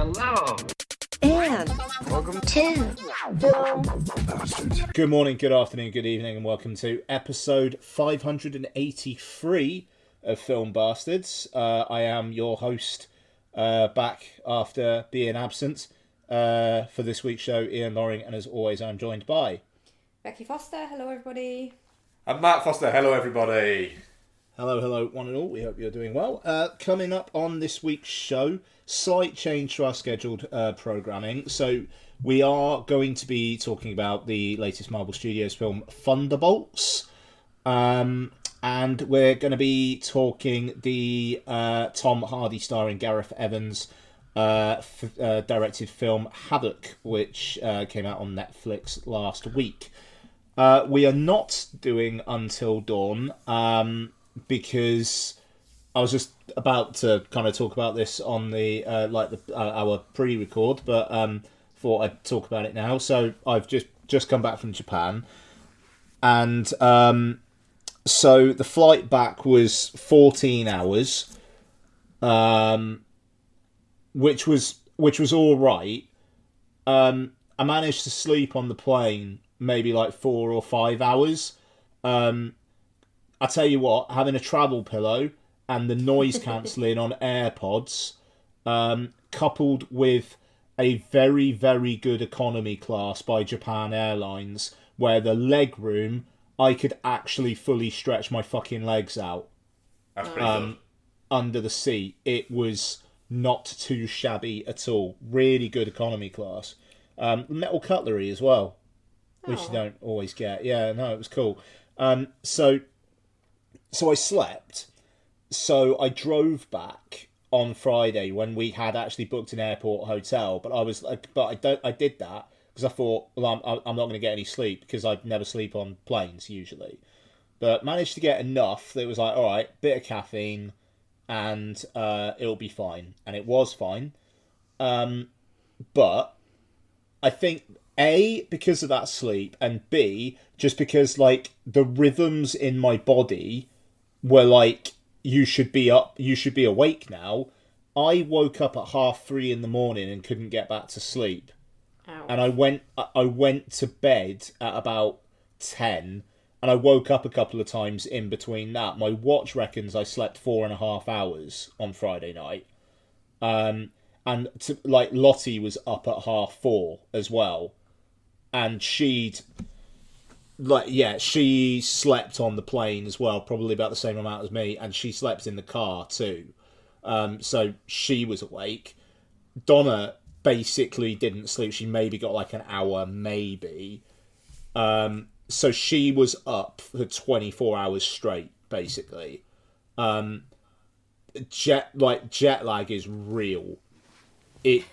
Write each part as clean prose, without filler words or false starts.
Hello. And welcome to Film Bastards. Good morning, good afternoon, good evening, and welcome to episode 583 of Film Bastards. I am your host, back after being absent for this week's show, Ian Loring, and as always, I'm joined by Becky Foster. Hello, everybody. I'm Matt Foster. Hello, everybody. Hello, one and all. We hope you're doing well. Coming up on this week's show, slight change to our scheduled programming. So we are going to be talking about the latest Marvel Studios film, Thunderbolts. And we're going to be talking the Tom Hardy starring Gareth Evans directed film, Havoc, which came out on Netflix last week. We are not doing Until Dawn, because I was just about to kind of talk about this on the our pre-record, but thought I'd talk about it now. So I've just come back from Japan, and so the flight back was 14 hours, which was all right. I managed to sleep on the plane maybe like 4 or 5 hours. I tell you what, having a travel pillow and the noise cancelling on AirPods, coupled with a very, very good economy class by Japan Airlines, where the leg room, I could actually fully stretch my fucking legs out. That's pretty good. Under the seat. It was not too shabby at all. Really good economy class. Metal cutlery as well, which you don't always get. Yeah, no, it was cool. So I slept. So I drove back on Friday when we had actually booked an airport hotel. But I did that because I thought, well, I'm not going to get any sleep because I never sleep on planes usually. But managed to get enough that it was like, all right, bit of caffeine, and it'll be fine. And it was fine. But I think A, because of that sleep, and B, just because like the rhythms in my body were like, you should be awake now. I woke up at 3:30 in the morning and couldn't get back to sleep. Ouch. And I went to bed at about 10, and I woke up a couple of times in between that. My watch reckons I slept 4.5 hours on Friday night. And Lottie was up at 4:30 as well. And she slept on the plane as well, probably about the same amount as me, and she slept in the car too. So she was awake. Donna basically didn't sleep. She maybe got like an hour, maybe. So she was up for 24 hours straight, basically. Jet lag is real. It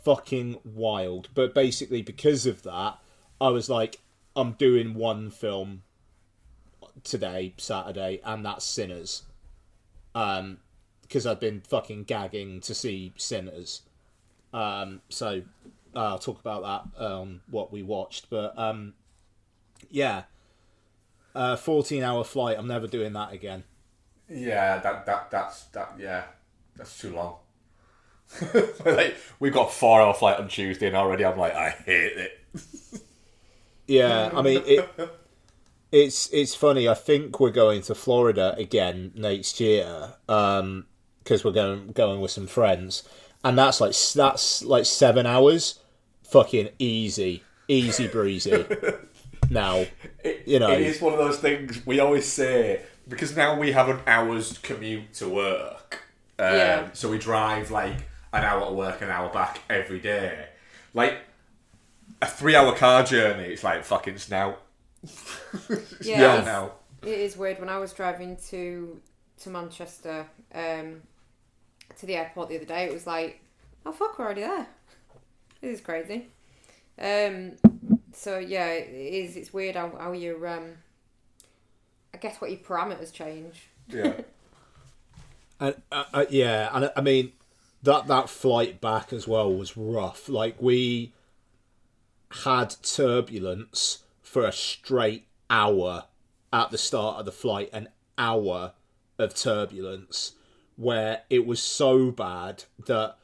fucking wild. But basically, because of that, I was like, I'm doing one film today, Saturday, and that's Sinners. Because I've been fucking gagging to see Sinners. So I'll talk about that, what we watched. But, 14-hour flight, I'm never doing that again. Yeah, that's too long. Like, we've got a 4-hour flight on Tuesday, and already I'm like, I hate it. Yeah, I mean, it's funny. I think we're going to Florida again next year, because we're going with some friends, and that's like 7 hours, fucking easy breezy. Now, It is one of those things we always say, because now we have an hour's commute to work. So we drive like an hour to work, an hour back every day. Like a 3-hour car journey, it's like fucking snout. Yeah, now. it is weird. When I was driving to Manchester, to the airport the other day, it was like, oh fuck, we're already there. This is crazy. So yeah, it is. It's weird how your I guess what your parameters change. Yeah. And and I mean that flight back as well was rough. Like, we had turbulence for a straight hour at the start of the flight, an hour of turbulence, where it was so bad that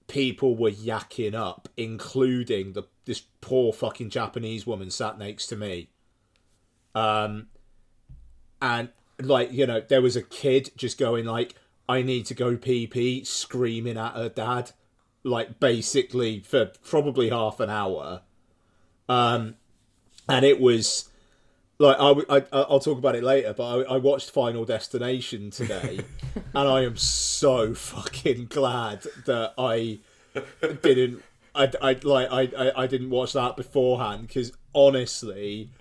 people were yakking up, including this poor fucking Japanese woman sat next to me. And like, you know, there was a kid just going like, I need to go pee pee, screaming at her dad, like basically for probably half an hour. And it was like, I'll talk about it later, but I watched Final Destination today, and I am so fucking glad that I didn't watch that beforehand, because honestly,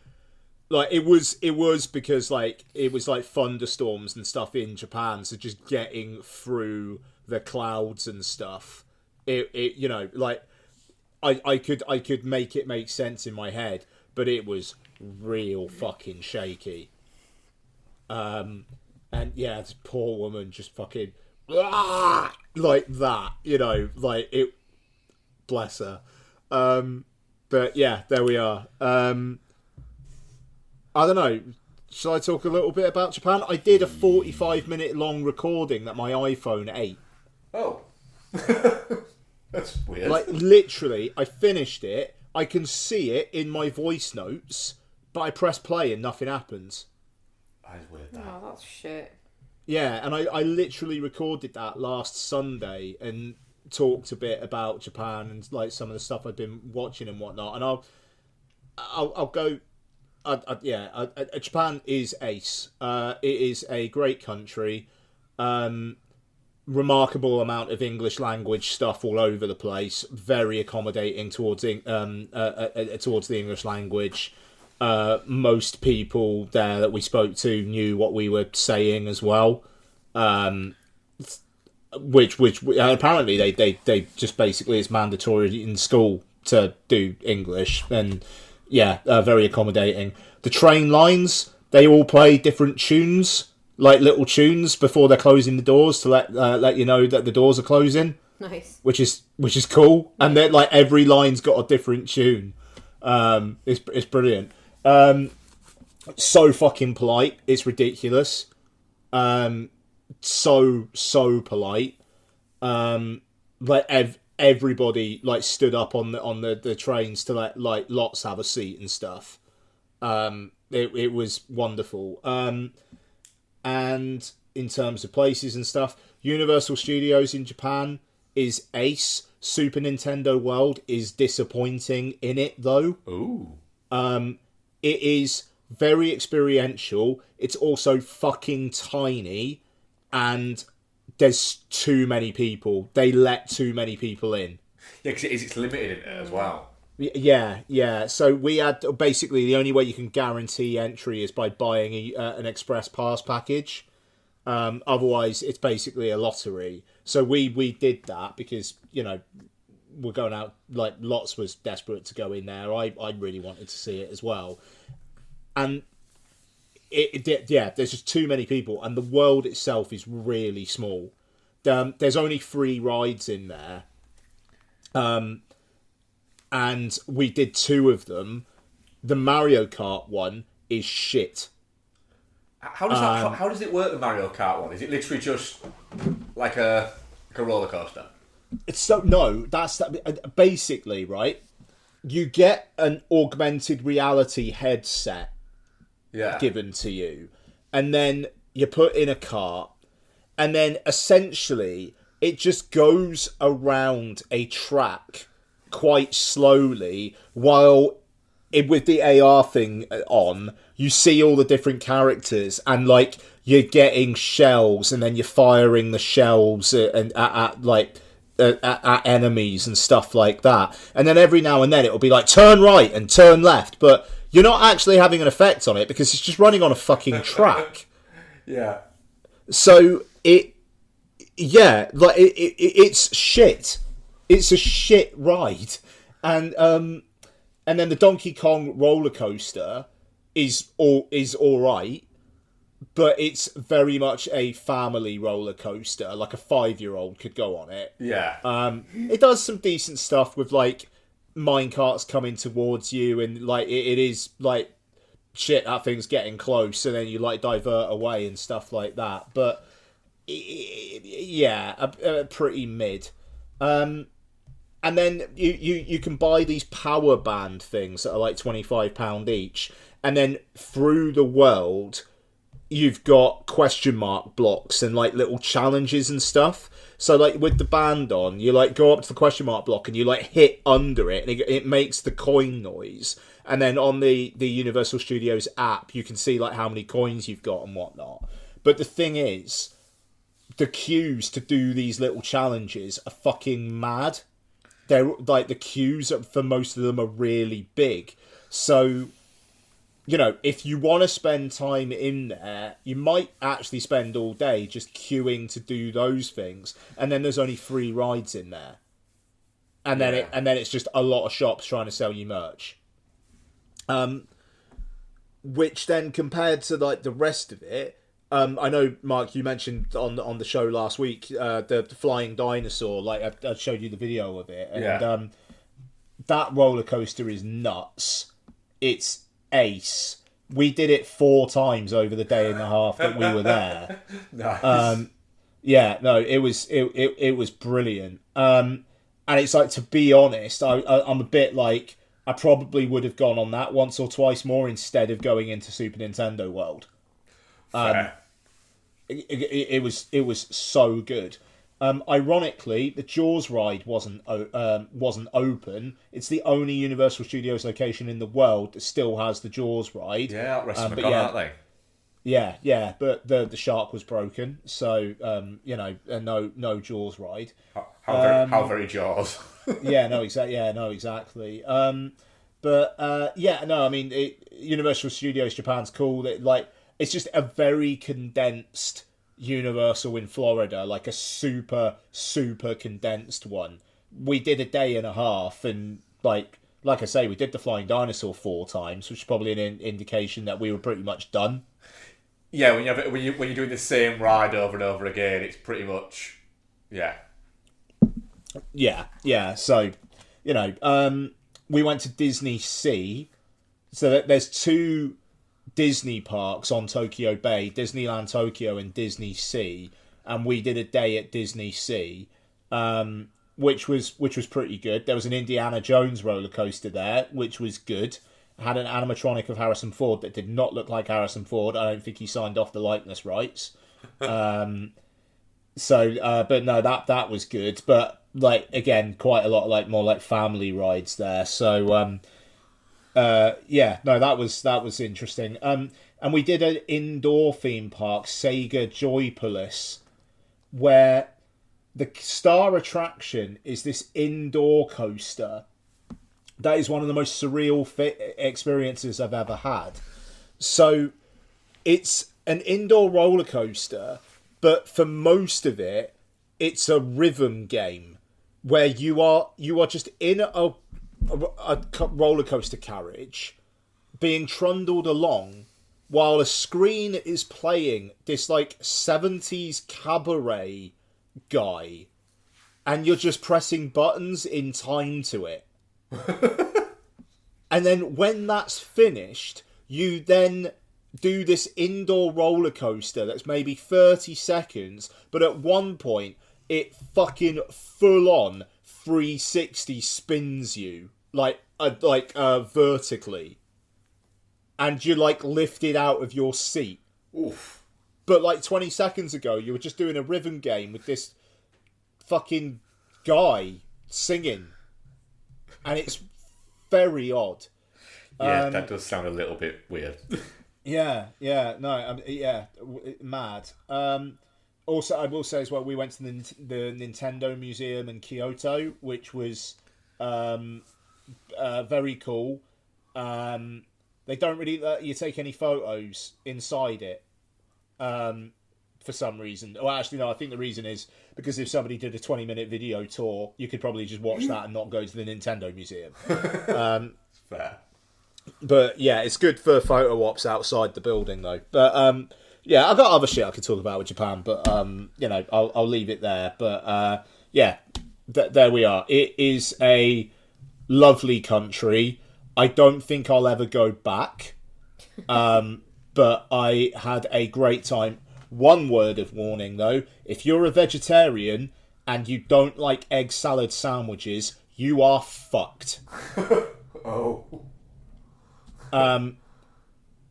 like it was because like it was like thunderstorms and stuff in Japan, so just getting through the clouds and stuff, it you know, like I could make it make sense in my head, but it was real fucking shaky. And yeah, this poor woman just fucking like that, you know, like it, bless her. But yeah, there we are. I don't know, shall I talk a little bit about Japan? I did a 45-minute long recording that my iPhone ate. Oh. That's weird. Like, literally, I finished it, I can see it in my voice notes, but I press play and nothing happens. That is weird, that. Oh, that's shit. Yeah, and I literally recorded that last Sunday and talked a bit about Japan and like some of the stuff I've been watching and whatnot. And I'll go. Japan is ace. It is a great country. Remarkable amount of English language stuff all over the place. Very accommodating towards the English language. Most people there that we spoke to knew what we were saying as well. Which apparently they just basically, it's mandatory in school to do English, and yeah, very accommodating. The train lines, they all play different tunes, like little tunes before they're closing the doors to let you know that the doors are closing. Nice. Which is cool, and then like every line's got a different tune. It's brilliant. So fucking polite, it's ridiculous. So polite. Like everybody like stood up on the trains to let like lots have a seat and stuff. It was wonderful. And in terms of places and stuff, Universal Studios in Japan is ace. Super Nintendo World is disappointing in it though. Ooh. It is very experiential. It's also fucking tiny, and there's too many people. They let too many people in. Yeah, because it's limited in it as well. Yeah. So we had basically the only way you can guarantee entry is by buying an express pass package. Otherwise, it's basically a lottery. So we did that because, you know, we're going out, like Lots was desperate to go in there. I really wanted to see it as well. And there's just too many people, and the world itself is really small. There's only 3 rides in there. And we did 2 of them. The Mario Kart one is shit. How does it work, the Mario Kart one? Is it literally just like a roller coaster? That's basically right. You get an augmented reality headset given to you, and then you put in a cart, and then essentially it just goes around a track quite slowly while with the AR thing on, you see all the different characters, and like you're getting shells, and then you're firing the shells at enemies and stuff like that. And then every now and then it'll be like turn right and turn left, but you're not actually having an effect on it because it's just running on a fucking track. Yeah. So it's shit. It's a shit ride, and then the Donkey Kong roller coaster is all right, but it's very much a family roller coaster. Like a 5-year-old could go on it. Yeah. It does some decent stuff with like minecarts coming towards you, and like it is like shit, that thing's getting close, and then you like divert away and stuff like that. But pretty mid. And then you can buy these power band things that are like £25 each, and then through the world you've got question mark blocks and like little challenges and stuff. So like with the band on, you like go up to the question mark block and you like hit under it, and it makes the coin noise. And then on the Universal Studios app, you can see like how many coins you've got and whatnot. But the thing is, the queues to do these little challenges are fucking mad. They're like, the queues for most of them are really big. So, you know, if you want to spend time in there, you might actually spend all day just queuing to do those things. And then there's only 3 rides in there. And then it's just a lot of shops trying to sell you merch. Which then, compared to like the rest of it, I know, Mark, you mentioned on the show last week the flying dinosaur. Like I showed you the video of it, and that roller coaster is nuts. It's ace. We did it 4 times over the day and a half that we were there. Nice. It was brilliant. And it's like, to be honest, I'm a bit like, I probably would have gone on that once or twice more instead of going into Super Nintendo World. It was so good. Ironically, the Jaws ride wasn't open. It's the only Universal Studios location in the world that still has the Jaws ride. Yeah, that rest of them aren't they? Yeah, but the shark was broken, so no Jaws ride. How very Jaws. Exactly. Universal Studios Japan's cool. It's just a very condensed Universal in Florida, like a super, super condensed one. We did a day and a half, and like I say, we did the Flying Dinosaur 4 times, which is probably an indication that we were pretty much done. Yeah, when you're doing the same ride over and over again, it's pretty much, yeah. So, we went to Disney Sea. So there's 2 Disney parks on Tokyo Bay, Disneyland Tokyo and Disney Sea, and we did a day at Disney Sea, which was pretty good. There was an Indiana Jones roller coaster there, which was good. Had an animatronic of Harrison Ford that did not look like Harrison Ford. I don't think he signed off the likeness rights. But no, that was good. But like, again, quite a lot of like more like family rides there. So that was interesting. And we did an indoor theme park, Sega Joypolis, where the star attraction is this indoor coaster. That is one of the most surreal experiences I've ever had. So it's an indoor roller coaster, but for most of it, it's a rhythm game where you are just in a roller coaster carriage being trundled along while a screen is playing this like 70s cabaret guy, and you're just pressing buttons in time to it. And then when that's finished, you then do this indoor roller coaster that's maybe 30 seconds, but at one point it fucking full on 360 spins you like vertically, and you're like lifted out of your seat. Oof. But like 20 seconds ago, you were just doing a rhythm game with this fucking guy singing. And it's very odd. Yeah, that does sound a little bit weird. Mad. Also, I will say as well, we went to the Nintendo Museum in Kyoto, which was very cool. They don't really let you take any photos inside it. For some reason. Well, actually, no, I think the reason is because if somebody did a 20-minute video tour, you could probably just watch that and not go to the Nintendo Museum. Fair. But yeah, it's good for photo ops outside the building, though. But I've got other shit I could talk about with Japan, but I'll leave it there. But there we are. It is a lovely country. I don't think I'll ever go back. But I had a great time. One word of warning, though. If you're a vegetarian and you don't like egg salad sandwiches, you are fucked. Oh.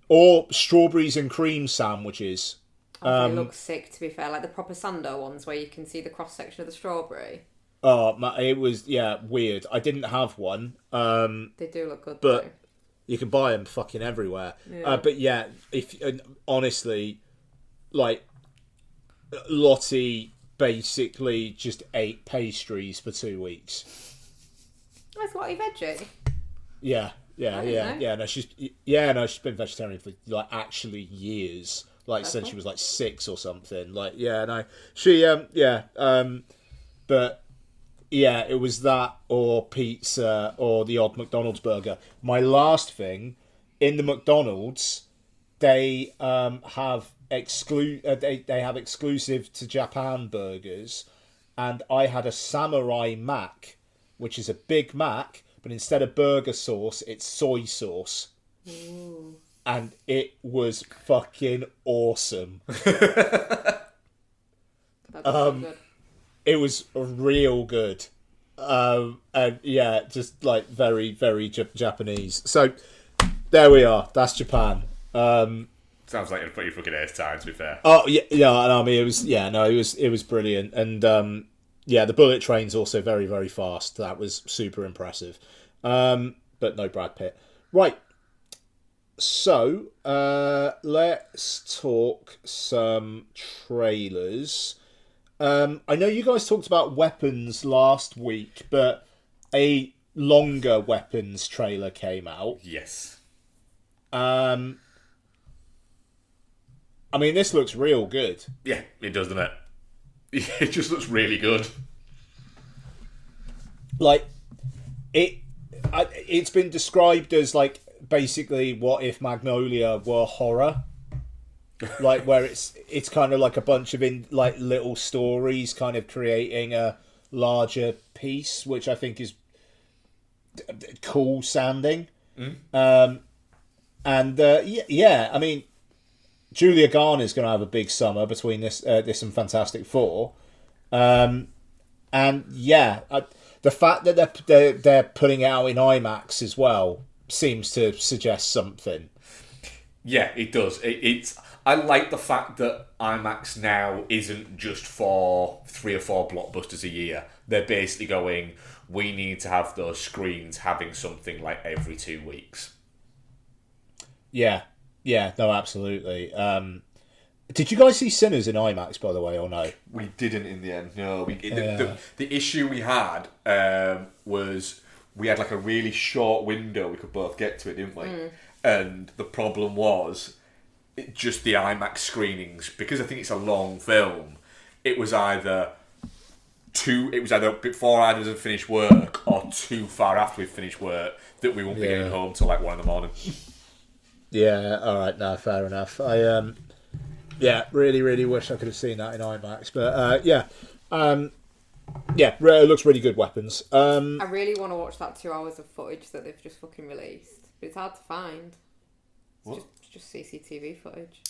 Or strawberries and cream sandwiches. They look sick, to be fair. Like the proper Sando ones where you can see the cross-section of the strawberry. Oh, it was, weird. I didn't have one. They do look good, but though. you can buy them fucking everywhere. Yeah. But yeah, honestly, like, Lottie basically just ate pastries for 2 weeks. That's Lottie veggie. Yeah. know. No, she's been vegetarian for like actually years. Like since she was like 6 or something. Like she but yeah, it was that or pizza or the odd McDonald's burger. My last thing in the McDonald's, they have they have exclusive to Japan burgers, and I had a Samurai Mac, which is a Big Mac, but instead of burger sauce, it's soy sauce. Ooh. And it was fucking awesome. That's so good. It was real good. And yeah, just like very, very Japanese. So there we are. That's Japan. Sounds like a pretty fucking ace time, to be fair. Oh yeah. I mean, it was brilliant. And the bullet train's also very, very fast. That was super impressive. But no Brad Pitt. Right. So, let's talk some trailers. I know you guys talked about Weapons last week, but a longer Weapons trailer came out. Yes. I mean, this looks real good. Yeah, it does, doesn't it? It just looks really good. Like, it's been described as, like, basically what if Magnolia were horror, like where it's kind of like a bunch of little stories kind of creating a larger piece, which I think is cool sounding. I mean, Julia Garner's going to have a big summer between this and Fantastic Four, the fact that they're putting it out in IMAX as well seems to suggest something. Yeah, it does. I like the fact that IMAX now isn't just for 3 or 4 blockbusters a year. They're basically going, we need to have those screens having something like every 2 weeks. Yeah, no, absolutely. Did you guys see Sinners in IMAX, by the way, or no? We didn't in the end, no. The issue we had was we had like a really short window we could both get to it, didn't we? And the problem was just the IMAX screenings, because I think it's a long film. It was either before either of us had finished work or too far after we'd finished work that we won't be getting home till like 1 a.m. Yeah, all right, no, fair enough. I really, really wish I could have seen that in IMAX, but it looks really good. Weapons. I really want to watch that 2 hours of footage that they've just fucking released, but it's hard to find. It's just CCTV footage,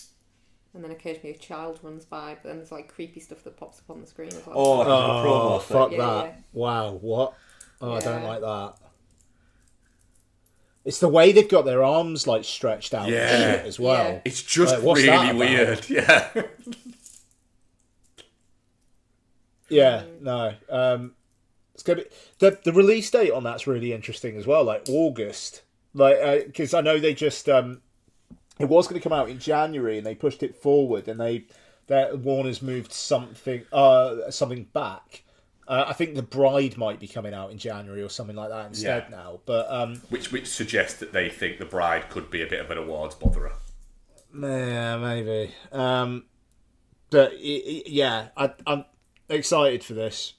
and then occasionally a child runs by, but then there's like creepy stuff that pops up on the screen as well. Oh, fuck that! Yeah. Wow, what? Oh, I don't like that. It's the way they've got their arms like stretched out and shit as well. Yeah. It's just really weird. Yeah. Yeah, no. It's gonna be the release date on that's really interesting as well, like August. Like, because I know they just it was going to come out in January and they pushed it forward, and Warner's moved something back. I think The Bride might be coming out in January or something like that instead now. But which suggests that they think The Bride could be a bit of an awards botherer. Yeah, maybe. But I'm excited for this,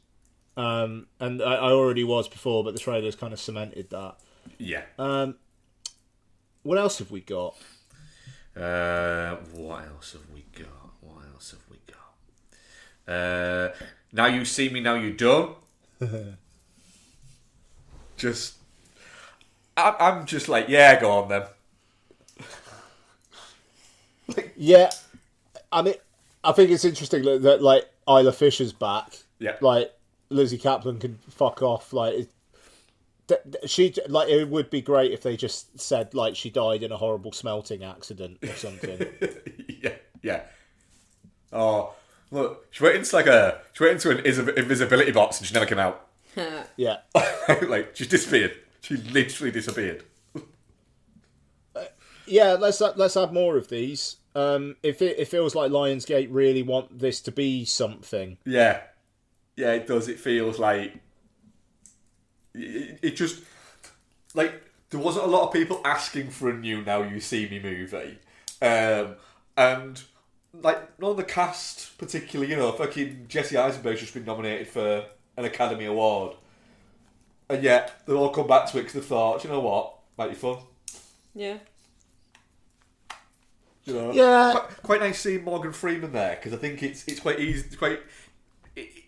and I already was before, but the trailer's kind of cemented that. Yeah. What else have we got? What else have we got? Now You See Me, Now You Don't. I'm just like, yeah, go on then. Yeah, I mean, I think it's interesting that like Isla Fisher's back. Yeah. Like Lizzie Kaplan can fuck off. Like she like it would be great if they just said like she died in a horrible smelting accident or something. yeah. Oh, look, she went into an invisibility box and she never came out. Yeah. Like she disappeared. She literally disappeared. Yeah, let's have more of these. It feels like Lionsgate really want this to be something. Yeah, it does. It feels like it just like there wasn't a lot of people asking for a new Now You See Me movie, and like none of the cast particularly. You know, fucking Jesse Eisenberg's just been nominated for an Academy Award, and yet they'll all come back to it because they thought, you know what, might be fun. Yeah. You know, yeah, quite nice seeing Morgan Freeman there because I think it's quite easy. It's quite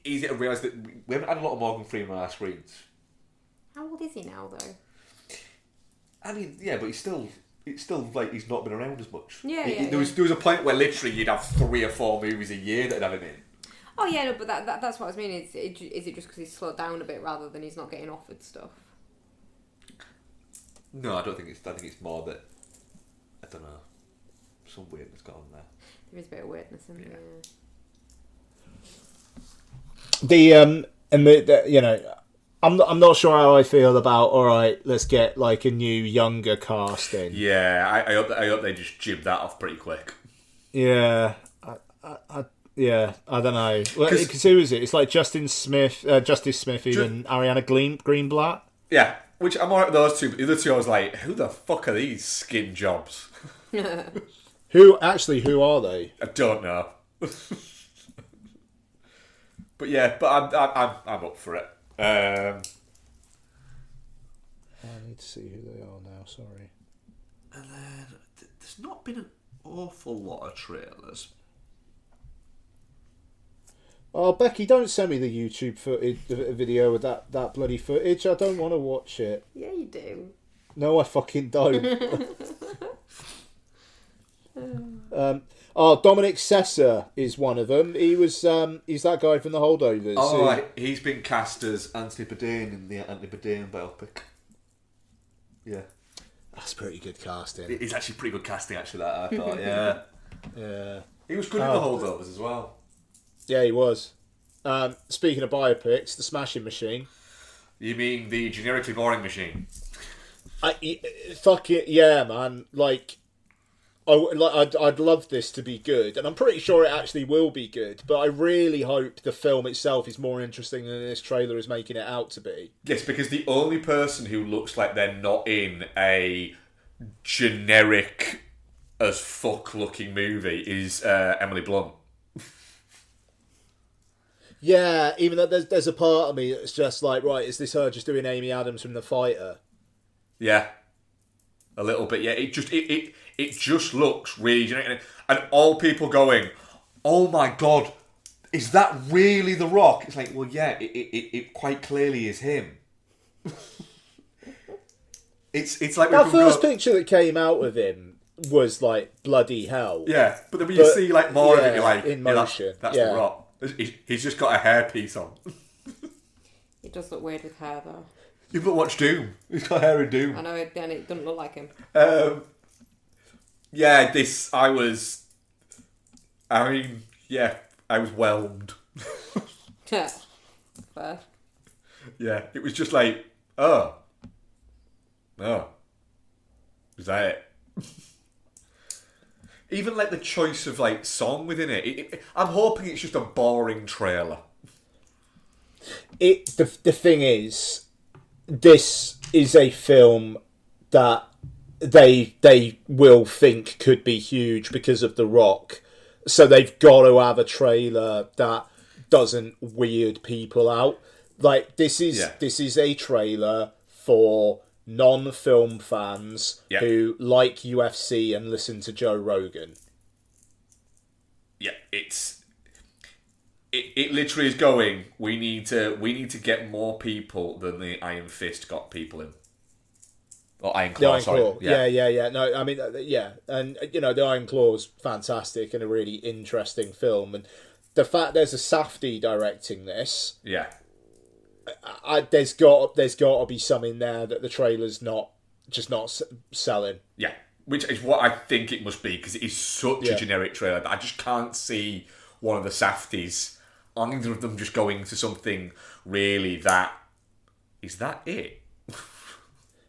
easy to realise that we haven't had a lot of Morgan Freeman on our screens. How old is he now, though? I mean, yeah, but it's still like he's not been around as much. Yeah. There was a point where literally you'd have 3 or 4 movies a year that'd have him in. Oh yeah, no, but that's what I mean. Is it just because he's slowed down a bit rather than he's not getting offered stuff? No, I don't think it's. I think it's more that I don't know. Some weirdness going on there. There is a bit of weirdness in there. The you know, I'm not sure how I feel about. All right, let's get like a new younger cast in. Yeah, I hope they just jib that off pretty quick. Yeah, I don't know. Because who is it? It's like Justice Smith, even Ariana Greenblatt. Yeah, which I'm alright with those two. But the other two, I was like, who the fuck are these skin jobs? Who are they? I don't know. But yeah, I'm up for it. I need to see who they are now. Sorry. And then there's not been an awful lot of trailers. Oh, Becky, don't send me the YouTube footage, the video with that bloody footage. I don't want to watch it. Yeah, you do. No, I fucking don't. Dominic Sessa is one of them. He's that guy from The Holdovers. Oh, right. He's been cast as Anthony Bourdain in the Anthony Bourdain biopic. Yeah. That's pretty good casting. It's actually pretty good casting, actually, that I thought, yeah. Yeah. He was good in The Holdovers as well. Yeah, he was. Speaking of biopics, The Smashing Machine. You mean the generically boring machine? Fuck it, yeah, man. Like, I'd love this to be good, and I'm pretty sure it actually will be good. But I really hope the film itself is more interesting than this trailer is making it out to be. Yes, because the only person who looks like they're not in a generic as fuck looking movie is Emily Blunt. Yeah, even though there's a part of me that's just like, right, is this her just doing Amy Adams from The Fighter? Yeah, a little bit. Yeah, it just looks really generic, and all people going, "Oh my god, is that really The Rock?" It's like, well, yeah, it quite clearly is him. It's like that first picture that came out of him was like bloody hell. Yeah, but then when you see like more of it, you're like, in motion. That's The Rock. He's just got a hairpiece on. It does look weird with hair though. You've not watched Doom. He's got hair in Doom. I know, and it doesn't look like him. Yeah, I was whelmed. Yeah. Fair. Yeah, it was just like, oh, is that it? Even like the choice of like song within it, I'm hoping it's just a boring trailer. The thing is, this is a film that they will think could be huge because of The Rock, so they've got to have a trailer that doesn't weird people out. Like this is a trailer for non-film fans who like UFC and listen to Joe Rogan. Yeah, it literally is going, we need to get more people than the Iron Fist got people in. Or Iron The Claw, Iron sorry. Claw. Yeah. No, I mean, yeah. And, the Iron Claw's fantastic and a really interesting film. And the fact there's a Safdie directing this, Yeah. there's got to be some in there that the trailer's not selling. Yeah. Which is what I think it must be, because it is such a generic trailer that I just can't see one of the Safdies, either of them just going to something really that... Is that it?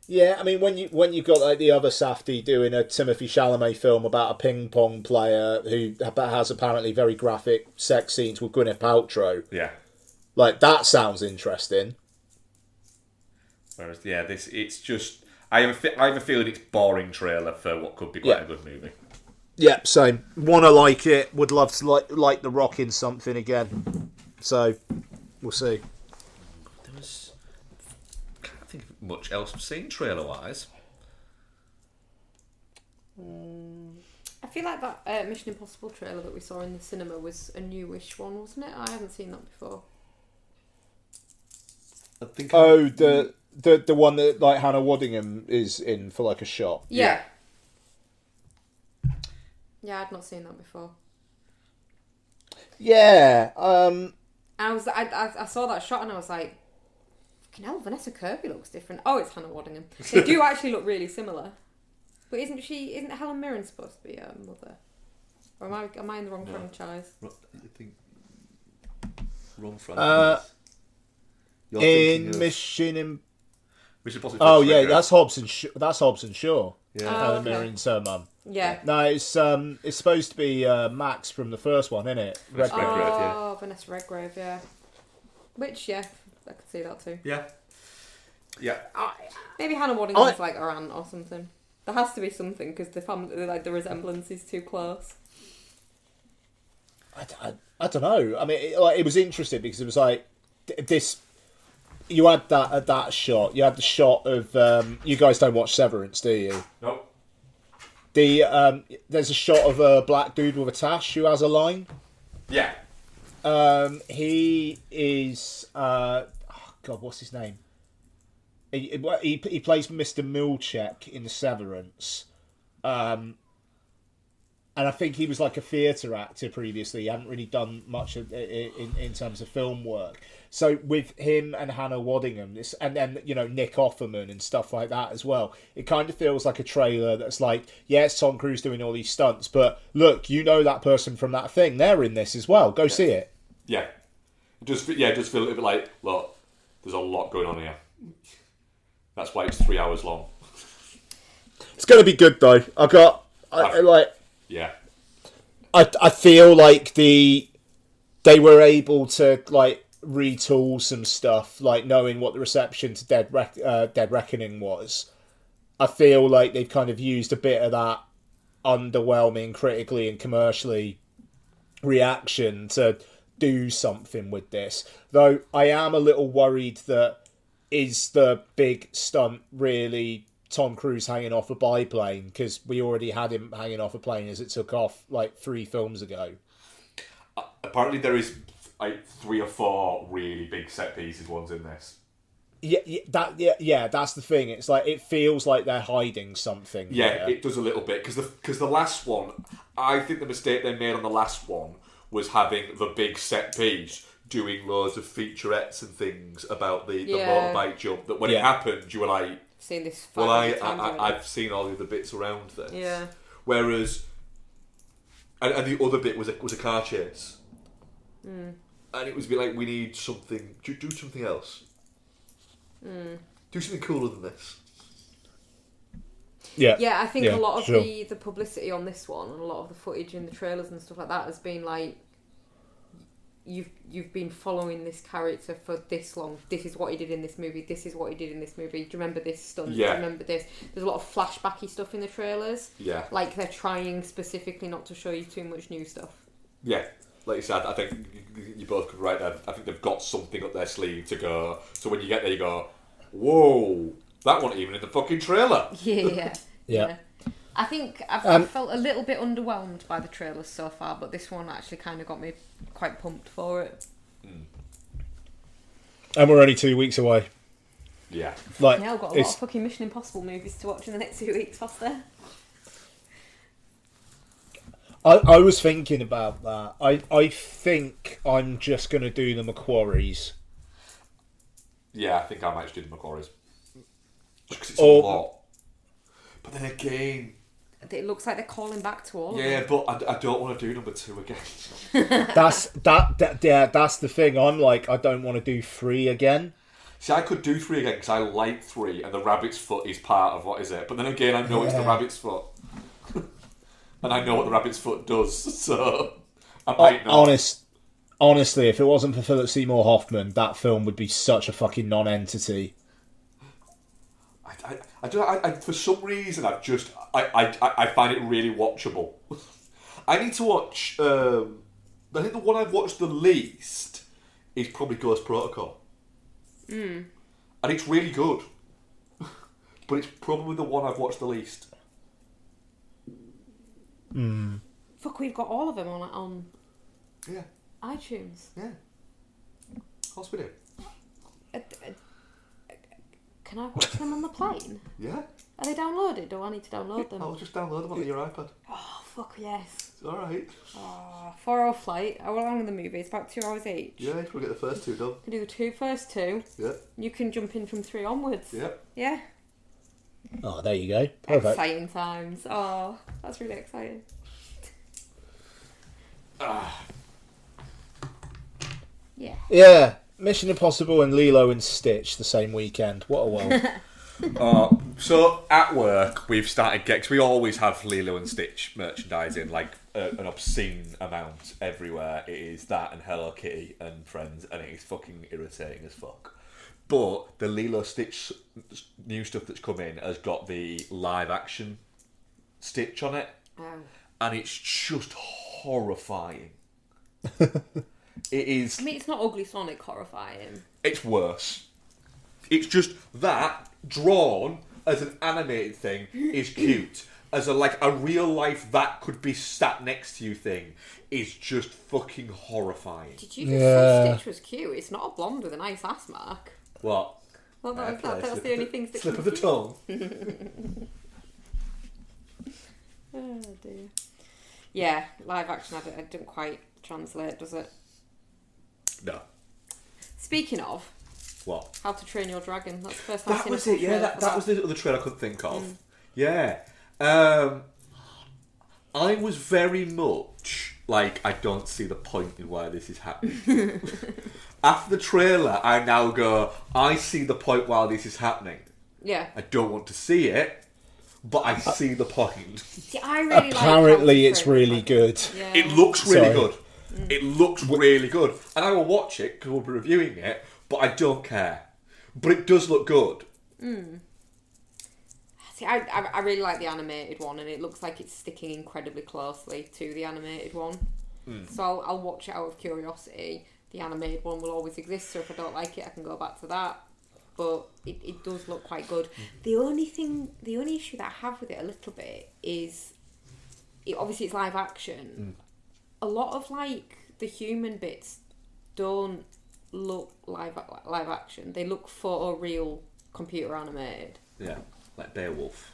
Yeah, I mean, when you got like the other Safdie doing a Timothée Chalamet film about a ping pong player who has apparently very graphic sex scenes with Gwyneth Paltrow, Yeah. like that sounds interesting. Whereas, it's just... I have a feeling it's boring trailer for what could be quite a good movie. Yeah, same. Want to like it. Would love to like The Rock in something again. So, we'll see. Can't think of much else I've seen trailer-wise. I feel like that Mission Impossible trailer that we saw in the cinema was a newish one, wasn't it? I haven't seen that before. I think. The one that like Hannah Waddingham is in for like a shot. Yeah. Yeah, I'd not seen that before. Yeah. I saw that shot and I was like, fucking hell, Vanessa Kirby looks different. Oh, it's Hannah Waddingham. They do actually look really similar. But isn't Helen Mirren supposed to be a mother? Or am I in the wrong franchise? I think wrong franchise. In Mission Impossible. Oh yeah, that's Hobbs and Shaw. Yeah. Helen Mirren's her mum. Yeah. No, it's supposed to be Max from the first one, isn't it? Redgrave, yeah. Oh, Vanessa Redgrave, yeah. Which, yeah, I could see that too. Yeah. Yeah. Maybe Hannah Waddingham's like her aunt or something. There has to be something because the family, like the resemblance is too close. I don't know. I mean, it was interesting because it was like this. You had that shot. You had the shot of you guys don't watch Severance, do you? Nope. There's a shot of a black dude with a tash who has a line. Yeah. He is God, what's his name? He plays Mr. Milchek in Severance. And I think he was like a theatre actor previously. He hadn't really done much in terms of film work. So with him and Hannah Waddingham, and then Nick Offerman and stuff like that as well, it kind of feels like a trailer that's like, it's Tom Cruise doing all these stunts, but look, that person from that thing, they're in this as well. Go see it. Yeah. Just feel a little bit like, look, there's a lot going on here. That's why it's 3 hours long. It's going to be good though. Yeah. I feel like they were able to like retool some stuff, like knowing what the reception to Dead Reckoning was. I feel like they've kind of used a bit of that underwhelming critically and commercially reaction to do something with this. Though I am a little worried that is the big stunt really Tom Cruise hanging off a biplane, because we already had him hanging off a plane as it took off like 3 films ago. Apparently there is like 3 or 4 really big set pieces ones in this. Yeah, that's the thing. It's like it feels like they're hiding something. Yeah, it does a little bit because the last one, I think the mistake they made on the last one was having the big set piece doing loads of featurettes and things about the motorbike jump. That when it happened, you were like, seen this. I've seen all the other bits around this. Yeah. Whereas, and the other bit was a car chase. Mm. And it was a bit like, we need something. Do something else. Mm. Do something cooler than this. Yeah, I think a lot of the publicity on this one and a lot of the footage in the trailers and stuff like that has been like, you've been following this character for this long. This is what he did in this movie. This is what he did in this movie. Do you remember this stunt? Yeah. Do you remember this? There's a lot of flashbacky stuff in the trailers. Yeah. Like they're trying specifically not to show you too much new stuff. Yeah. Like you said, I think you both could right there. I think they've got something up their sleeve to go. So when you get there, you go, whoa, that wasn't even in the fucking trailer. Yeah. I think I've felt a little bit underwhelmed by the trailers so far, but this one actually kind of got me quite pumped for it. And we're only 2 weeks away. Yeah. Like, Yeah, I've got a lot of fucking Mission Impossible movies to watch in the next 2 weeks, Foster. I was thinking about that. I think I'm just going to do the Macquaries. Yeah, I think I might just do the Macquaries. Just 'cause it's a lot. But then again... It looks like they're calling back to all of them. Yeah, but I don't want to do number 2 again. That's the thing. I'm like, I don't want to do 3 again. See, I could do 3 again because I like 3 and the rabbit's foot is part of what is it. But then again, I know it's the rabbit's foot. And I know what the rabbit's foot does, so I might not. Honestly, if it wasn't for Philip Seymour Hoffman, that film would be such a fucking non-entity. For some reason, I find it really watchable. I need to watch. I think the one I've watched the least is probably Ghost Protocol. And it's really good. But it's probably the one I've watched the least. Fuck, we've got all of them on Yeah. iTunes. Yeah. Of course we do. Can I watch them on the plane? Yeah. Are they downloaded? Do I need to download them? I'll just download them onto your iPad. Oh, fuck yes. It's alright. Oh, 4-hour flight. How long are the movies? About 2 hours each? Yeah, we'll get the first 2 done. You can do the first two. Yeah. You can jump in from 3 onwards. Yeah. Yeah. Oh, there you go. Perfect. Exciting times. Oh, that's really exciting. Yeah. Yeah. Mission Impossible and Lilo and Stitch the same weekend. What a world. So at work, we've started because we always have Lilo and Stitch merchandising, like an obscene amount everywhere. It is that and Hello Kitty and Friends, and it is fucking irritating as fuck. But the Lilo Stitch new stuff that's come in has got the live action Stitch on it, and it's just horrifying. It is. I mean, it's not Ugly Sonic horrifying. It's worse. It's just that drawn as an animated thing is cute. As a real life that could be sat next to you thing is just fucking horrifying. Did you just say Stitch was cute? It's not a blonde with a nice ass mark. What? Well, that was the only things that slip of the tongue. Oh dear. Yeah, live action. I didn't quite translate, does it? No. Speaking of, what? How to Train Your Dragon. That's the first time I've That seen was a it. Yeah, trailer that was the other trailer I couldn't think of. Yeah. I was very much like, I don't see the point in why this is happening. After the trailer, I now go, I see the point why this is happening. Yeah. I don't want to see it, but I see the point. See, I really Apparently, it's really good. Yeah. It looks really good. It looks really good. And I will watch it because we'll be reviewing it, but I don't care. But it does look good. See, I really like the animated one, and it looks like it's sticking incredibly closely to the animated one. So I'll watch it out of curiosity. The animated one will always exist, so if I don't like it, I can go back to that. But it does look quite good. The only issue that I have with it a little bit is, obviously it's live action. A lot of the human bits don't look live action. They look photoreal, computer animated. Yeah, like Beowulf.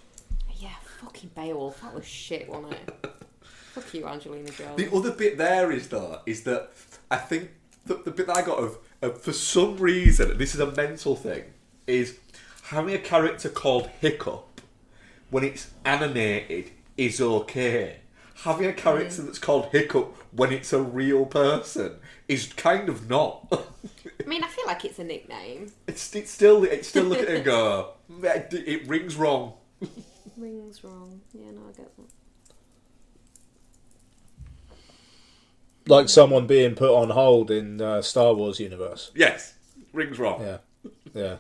Yeah, fucking Beowulf. That was shit, wasn't it? Fuck you, Angelina Jolie. The other bit there is that I think the bit that I got of for some reason, this is a mental thing, is having a character called Hiccup when it's animated is okay. Having a character that's called Hiccup when it's a real person is kind of not. I mean, I feel like it's a nickname. It's still look at it and go, it rings wrong. Rings wrong. Yeah, no, I get that. Like someone being put on hold in Star Wars universe. Yes, rings wrong. Yeah.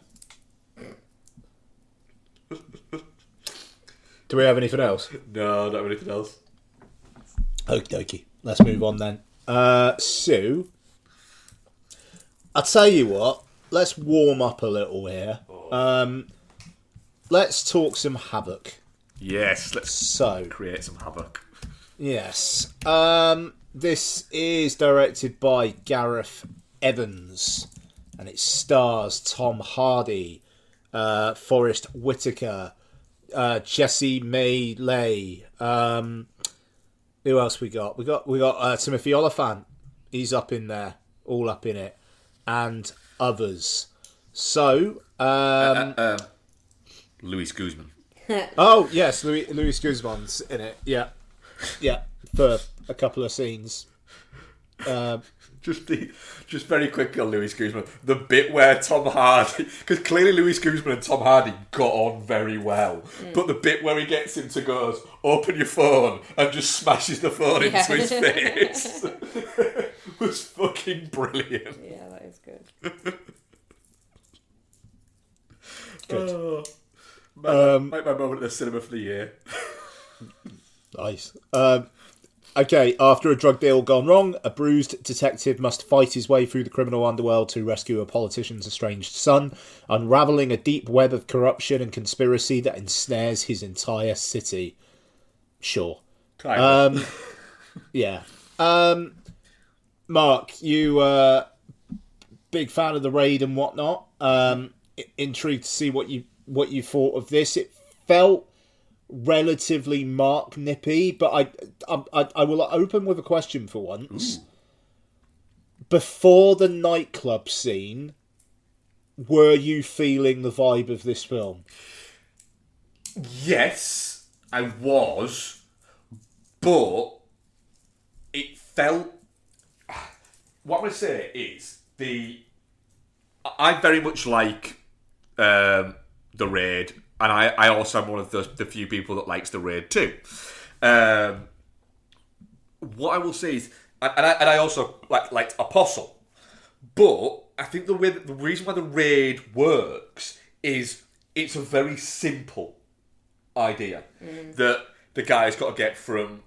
Do we have anything else? No, not anything else. Okie dokie. Let's move on then. So, I'll tell you what. Let's warm up a little here. Let's talk some Havoc. Yes, let's create some havoc. Yes. This is directed by Gareth Evans, and it stars Tom Hardy, Forrest Whitaker, Jessie May Lay. Who else we got? We got Timothy Oliphant. He's up in there, all up in it, and others. So, Luis Guzman. oh yes, Luis Guzman's in it. Yeah, for a couple of scenes. Just very quickly on Luis Guzman, the bit where Tom Hardy, because clearly Luis Guzman and Tom Hardy got on very well, but the bit where he gets him to go, open your phone, and just smashes the phone into his face was fucking brilliant. Yeah, that is good. Good. Make my moment at the cinema for the year. Nice. Okay, after a drug deal gone wrong, a bruised detective must fight his way through the criminal underworld to rescue a politician's estranged son, unravelling a deep web of corruption and conspiracy that ensnares his entire city. Sure. Yeah. Mark, you big fan of the raid and whatnot. Intrigued to see what you thought of this. It felt relatively Mark nippy, but I will open with a question for once. Ooh. Before the nightclub scene, were you feeling the vibe of this film? Yes, I was, but it felt. What I'm going to say is I very much like the raid. And I also am one of the few people that likes the raid too. What I will say is, and I also liked Apostle, but I think the reason why the raid works is it's a very simple idea that the guy's got to get from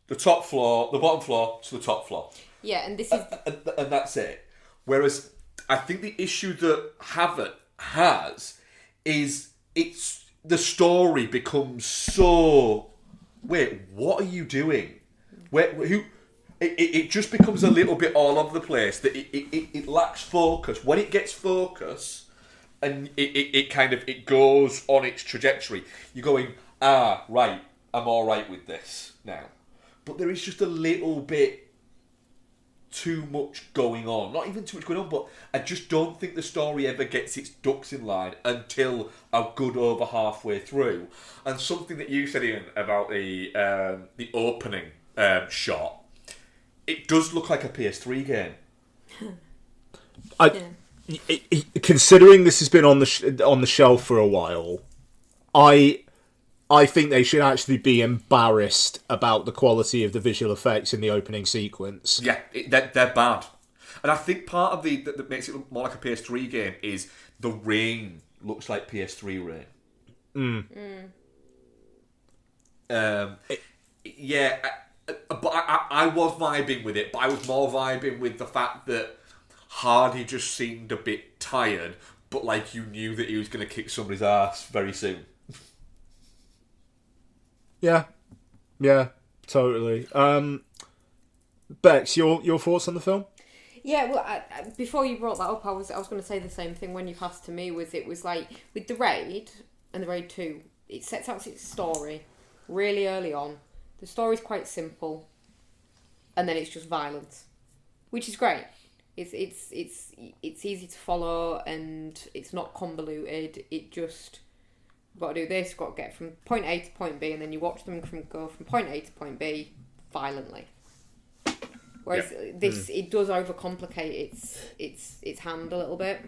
the bottom floor to the top floor. Yeah, and this is and that's it. Whereas I think the issue that Havoc has is. The story becomes so. Wait, what are you doing? It just becomes a little bit all over the place. That it lacks focus. When it gets focus, and it goes on its trajectory. You're going, right, I'm all right with this now. But there is just a little bit too much going on. Not even too much going on, but I just don't think the story ever gets its ducks in line until a good over halfway through. And something that you said, Ian, about the opening shot, it does look like a PS3 game. Considering this has been on the shelf for a while, I think they should actually be embarrassed about the quality of the visual effects in the opening sequence. Yeah, they're bad. And I think part of that makes it look more like a PS3 game is the rain looks like PS3 rain. Yeah, but I was vibing with it, but I was more vibing with the fact that Hardy just seemed a bit tired, but like you knew that he was going to kick somebody's ass very soon. Yeah, totally. Bex, your thoughts on the film? Yeah, well, before you brought that up, I was going to say the same thing when you passed to me. It was like with the raid and the raid 2, it sets out its story really early on. The story's quite simple, and then it's just violence, which is great. It's easy to follow and it's not convoluted. It just. Got to do this, got to get from point A to point B, and then you watch them go from point A to point B violently. Whereas this, it does overcomplicate its hand a little bit.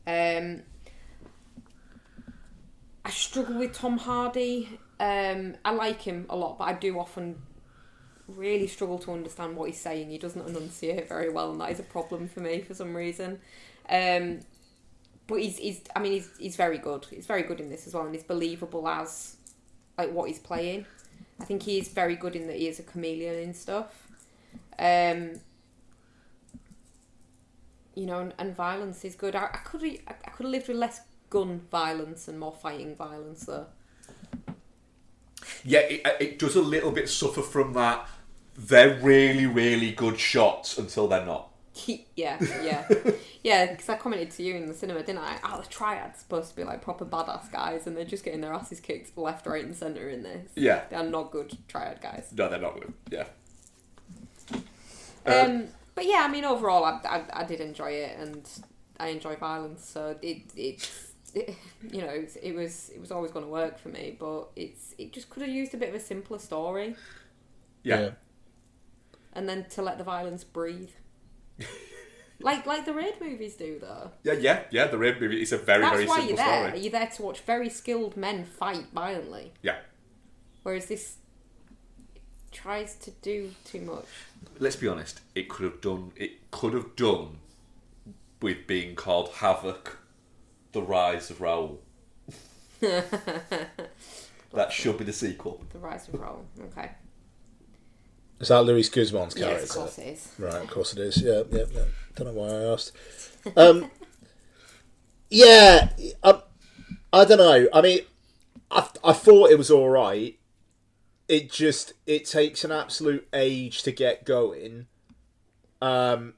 I struggle with Tom Hardy. I like him a lot, but I do often really struggle to understand what he's saying. He doesn't enunciate very well, and that is a problem for me for some reason. But he's very good. He's very good in this as well, and he's believable as like what he's playing. I think he is very good in that he is a chameleon and stuff. And violence is good. I could have lived with less gun violence and more fighting violence though. Yeah, it does a little bit suffer from that. They're really, really good shots until they're not. Yeah. Because I commented to you in the cinema, didn't I? Oh, the Triad's supposed to be like proper badass guys, and they're just getting their asses kicked left, right, and centre in this. Yeah. They are not good Triad guys. No, they're not good. Yeah. But yeah, I mean, overall, I did enjoy it, and I enjoy violence, so it was always going to work for me, but it just could have used a bit of a simpler story. Yeah. And then to let the violence breathe. like the Raid movies do, though. Yeah. The Raid movie is a very, very simple story. That's why you're there. You're there to watch very skilled men fight violently. Yeah. Whereas this tries to do too much. Let's be honest. It could have done with being called Havoc, The Rise of Raoul. That should be the sequel. The Rise of Raoul. Okay. Is that Luis Guzman's character? Yes, of course it is. Right, of course it is. Yeah. Don't know why I asked. I don't know. I mean, I thought it was all right. It takes an absolute age to get going. After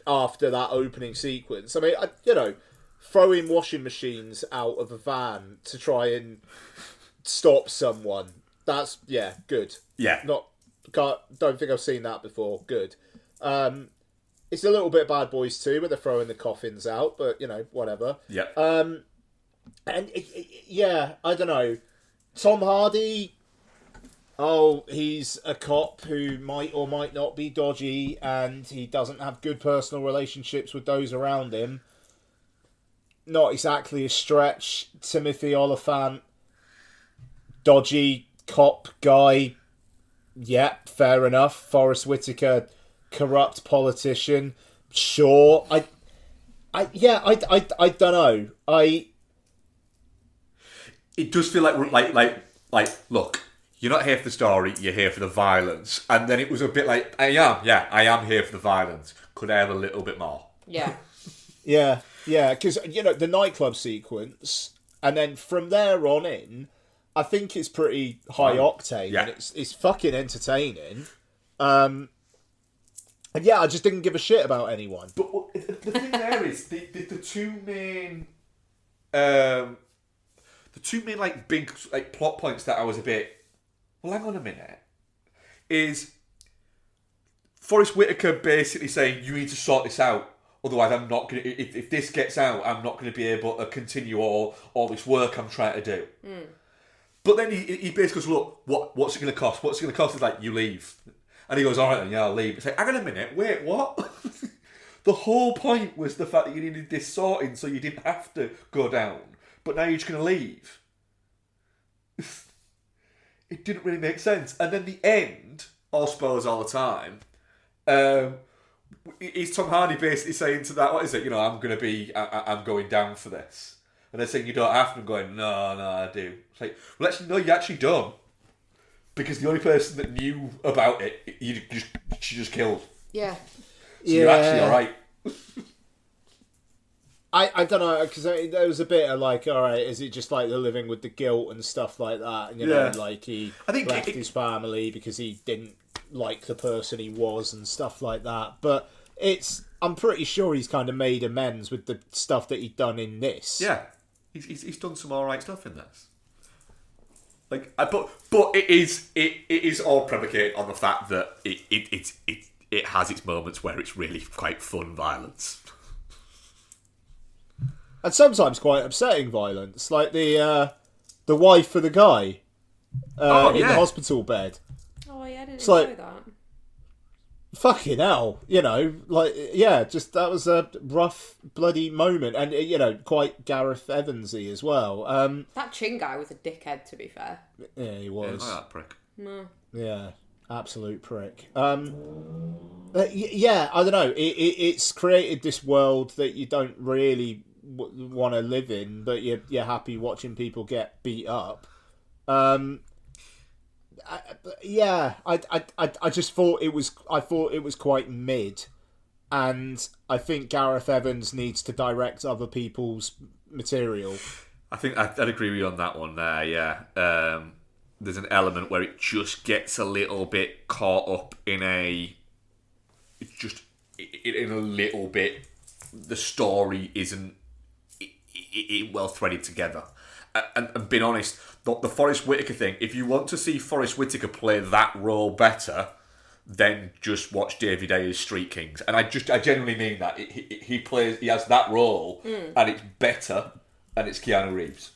that opening sequence, I mean, throwing washing machines out of a van to try and stop someone. That's good. Yeah. Don't think I've seen that before. Good. It's a little bit Bad Boys 2 where they're throwing the coffins out, but whatever. Yeah. And I don't know. Tom Hardy. Oh, he's a cop who might or might not be dodgy, and he doesn't have good personal relationships with those around him. Not exactly a stretch. Timothy Oliphant, dodgy cop guy. Yeah, fair enough. Forrest Whitaker, corrupt politician. Sure. I don't know. It does feel like look, you're not here for the story, you're here for the violence. And then it was a bit like, I am here for the violence. Could I have a little bit more? Yeah. Yeah, because, the nightclub sequence, and then from there on in, I think it's pretty high octane, and it's fucking entertaining. And I just didn't give a shit about anyone. But the thing there is, the two main like big like plot points that I was a bit, well, hang on a minute, is Forrest Whitaker basically saying, you need to sort this out, otherwise I'm not going to, if this gets out, I'm not going to be able to continue all this work I'm trying to do. Mm. But then he basically goes, look, what's it going to cost? What's it going to cost? Is like, you leave. And he goes, all right then, I'll leave. It's like, hang on a minute, wait, what? The whole point was the fact that you needed this sorting so you didn't have to go down. But now you're just going to leave. It didn't really make sense. And then the end, all spoilers all the time, is Tom Hardy basically saying to that, what is it? I'm going down for this. And they're saying you don't have to. I'm going, no, I do. It's like, well, actually, no, you actually don't. Because the only person that knew about it, she just killed. Yeah. So you're actually all right. I don't know, because there was a bit of like, all right, is it just like the living with the guilt and stuff like that? And, like he left his family because he didn't like the person he was and stuff like that. But I'm pretty sure he's kind of made amends with the stuff that he'd done in this. Yeah. He's done some alright stuff in this. Like, but it is all predicated on the fact that it has its moments where it's really quite fun violence, and sometimes quite upsetting violence, like the wife of the guy in the hospital bed. Oh yeah, I didn't know that. Fucking hell, just that was a rough, bloody moment, and quite Gareth Evansy as well. That Chin guy was a dickhead, to be fair. Yeah, he was. Yeah, that prick. No. Yeah, absolute prick. I don't know. It's created this world that you don't really want to live in, but you're happy watching people get beat up. I just thought it was. I thought it was quite mid, and I think Gareth Evans needs to direct other people's material. I think I'd agree with you on that one there. Yeah, there's an element where it just gets a little bit caught up in in a little bit, the story isn't well threaded together. And being honest, the Forrest Whitaker thing, if you want to see Forrest Whitaker play that role better, then just watch David Ayer's Street Kings. And I genuinely mean that. He has that role, and it's better, and it's Keanu Reeves.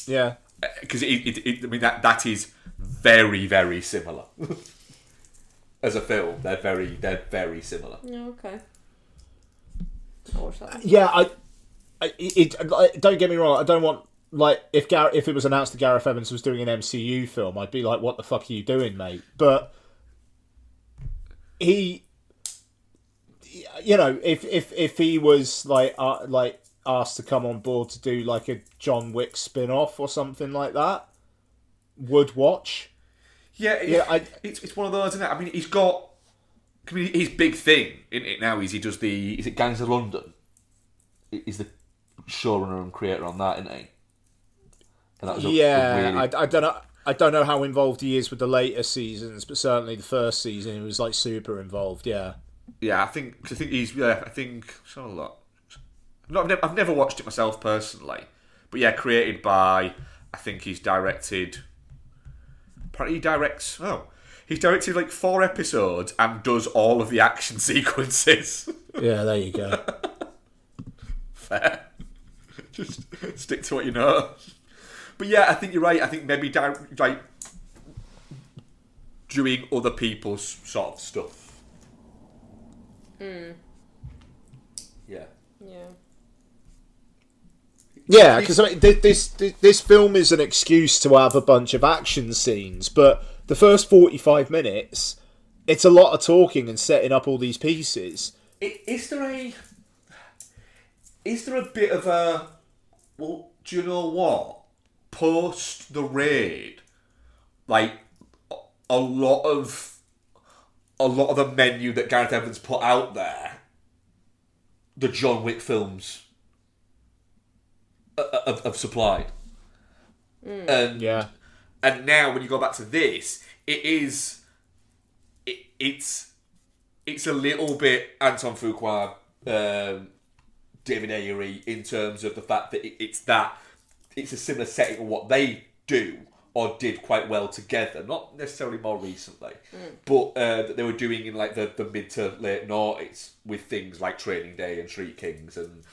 Yeah. Because that is very, very similar. As a film, they're very similar. Yeah, okay. I'll watch that. Yeah, don't get me wrong. I don't want if it was announced that Gareth Evans was doing an MCU film, I'd be like, "What the fuck are you doing, mate?" But he, if he was asked to come on board to do like a John Wick spin-off or something like that, would watch. It's one of those, isn't it? I mean, his big thing in it now is he does is it Gangs of London? He's the showrunner and creator on that, isn't he? And that was I don't know how involved he is with the later seasons, but certainly the first season he was like super involved. Yeah. Yeah, I think he's. Yeah, I think so a lot. I've never watched it myself personally, but yeah, created by. I think he's directed. He's directed like 4 episodes and does all of the action sequences. Yeah, there you go. Fair. Just stick to what you know. But yeah, I think you're right. I think maybe doing other people's sort of stuff. Yeah. Yeah, because this film is an excuse to have a bunch of action scenes, but the first 45 minutes, it's a lot of talking and setting up all these pieces. Is there a bit of a... Well, do you know what? Post the raid, like a lot of the menu that Gareth Evans put out there, the John Wick films have supplied. And now when you go back to this, it's a little bit Anton Fuqua, David Ayer in terms of the fact that it's a similar setting of what they do or did quite well together, not necessarily more recently, but that they were doing in like the mid to late noughties with things like Training Day and Street Kings and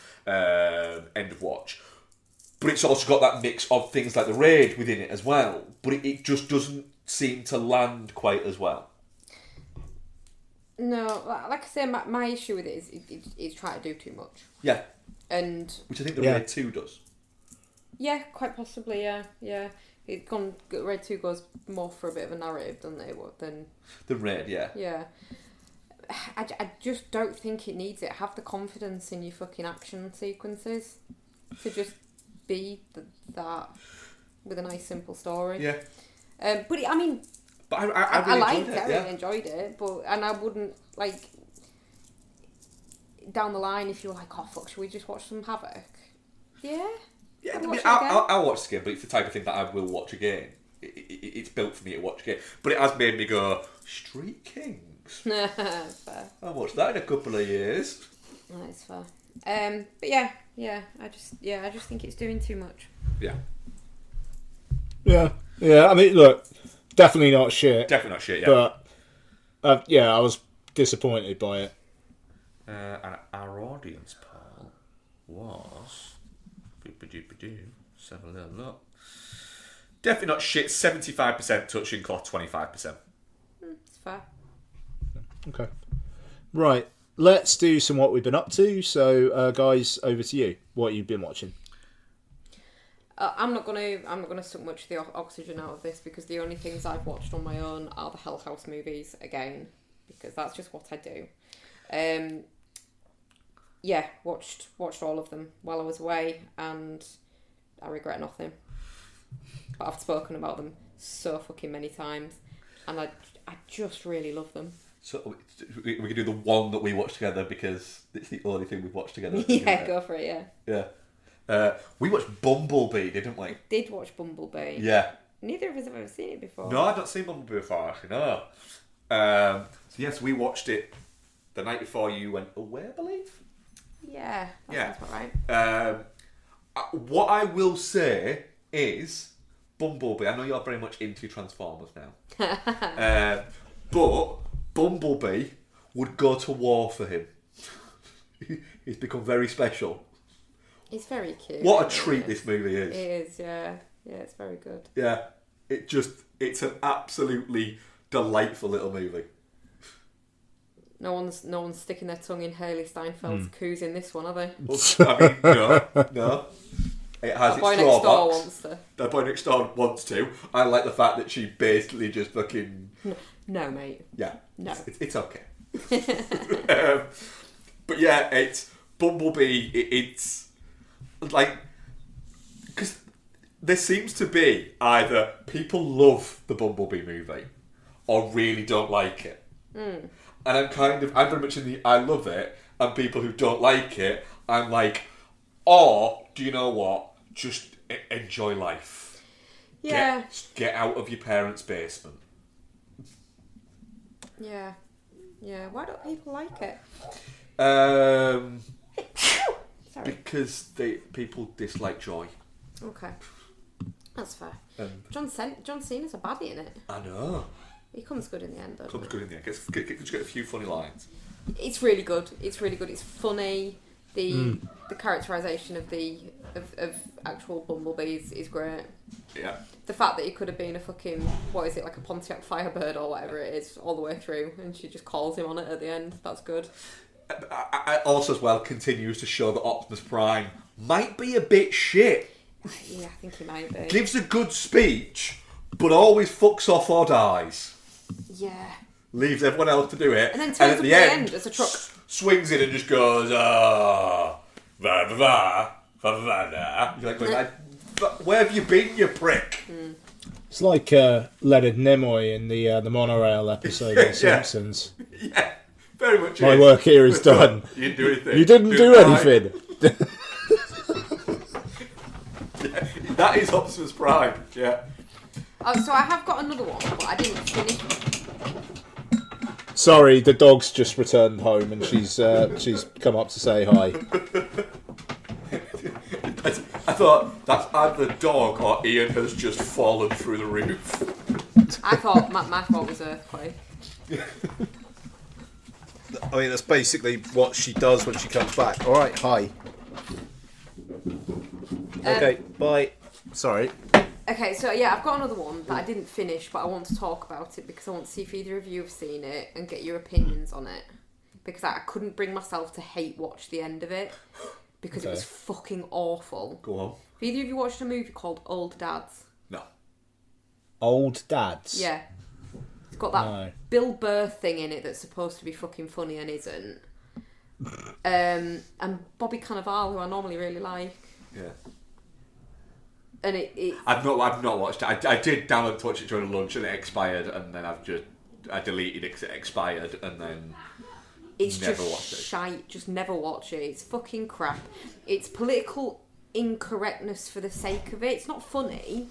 End of Watch. But it's also got that mix of things like The Raid within it as well. But it just doesn't seem to land quite as well. No, like I say, my issue with it is it's trying to do too much. Yeah. Which I think The Raid 2 does. Yeah, quite possibly, yeah. Raid 2 goes more for a bit of a narrative, doesn't it, than... The Raid, yeah. Yeah. I just don't think it needs it. Have the confidence in your fucking action sequences to just be that with a nice simple story. Yeah. But I mean, but I really liked enjoyed it. I really enjoyed it, and I wouldn't like down the line if you were like, oh fuck, should we just watch some Havoc? Yeah. Yeah, I'll watch it again, but it's the type of thing that I will watch again. It's built for me to watch again, but it has made me go Street Kings. Fair. I'll watch that in a couple of years. That's fair. But yeah. I just think it's doing too much. Yeah. I mean, look, definitely not shit. Definitely not shit. Yeah. But I was disappointed by it. And our audience poll was. Let's have a little look. Definitely not shit. 75% touching cloth. 25%. It's fair. Okay. Right. Let's do some what we've been up to. So, guys, over to you. What you've been watching? I'm not gonna suck much of the oxygen out of this because the only things I've watched on my own are the Hell House movies again because that's just what I do. Watched all of them while I was away and I regret nothing. But I've spoken about them so fucking many times and I just really love them. So we can do the one that we watched together because it's the only thing we've watched together. Yeah, go for it, yeah. Yeah. We watched Bumblebee, didn't we? Did watch Bumblebee. Yeah. Neither of us have ever seen it before. No, I've not seen Bumblebee before, actually, no. So yes, we watched it the night before you went away, I believe. Yeah, that sounds about right. What I will say is Bumblebee. I know you're very much into Transformers now, but Bumblebee would go to war for him. He's become very special. He's very cute. What a treat this movie is. It is, yeah. Yeah, it's very good. Yeah, it's an absolutely delightful little movie. No one's sticking their tongue in Haley Steinfeld's coos in this one, are they? I mean, no. It has its boy next door drawbacks. wants to. The boy next door wants to. I like the fact that she basically just fucking... No, mate. Yeah. No. It's okay. But yeah, it's... Bumblebee, it's... Like... Because there seems to be either people love the Bumblebee movie or really don't like it. And I'm very much in the I love it, and people who don't like it, I'm like, or do you know what? Just enjoy life. Yeah. Get out of your parents' basement. Yeah. Yeah. Why don't people like it? Sorry. Because people dislike joy. Okay. That's fair. John Cena's a baddie in it. I know. He comes good in the end, though. Comes good in the end. Gets a few funny lines. It's really good. It's really good. It's funny. The characterisation of actual Bumblebees is great. Yeah. The fact that he could have been a fucking, what is it, like a Pontiac Firebird or whatever it is, all the way through, and she just calls him on it at the end. That's good. I also as well continues to show that Optimus Prime might be a bit shit. Yeah, I think he might be. Gives a good speech, but always fucks off or dies. Yeah. Leaves everyone else to do it. And then turns at up the at the end end as a truck. Swings in and just goes, va va va, va va va. You're like, where have you been, you prick? It's like Leonard Nimoy in the monorail episode of The Simpsons. Yeah, very much. My work here is done. You didn't do anything. You didn't do anything. Yeah, that is Optimus Prime. Yeah. Oh, so I have got another one, but I didn't finish. Sorry, the dog's just returned home and she's come up to say hi. I thought that's either the dog or Ian has just fallen through the roof. I thought my fault was earthquake. I mean, that's basically what she does when she comes back. All right, hi. Okay, bye. Sorry. Okay, so yeah, I've got another one that I didn't finish, but I want to talk about it because I want to see if either of you have seen it and get your opinions on it. Because I couldn't bring myself to hate watch the end of it because it was fucking awful. Go on. Have either of you watched a movie called Old Dads? No. Old Dads? Yeah. It's got that Bill Burr thing in it that's supposed to be fucking funny and isn't. And Bobby Cannavale, who I normally really like. Yeah. And it I've not watched it. I did download to watch it during lunch and it expired, and then I deleted it because it expired, and then it's never just watched it. shite. Just never watch it. It's fucking crap. It's political incorrectness for the sake of it. It's not funny.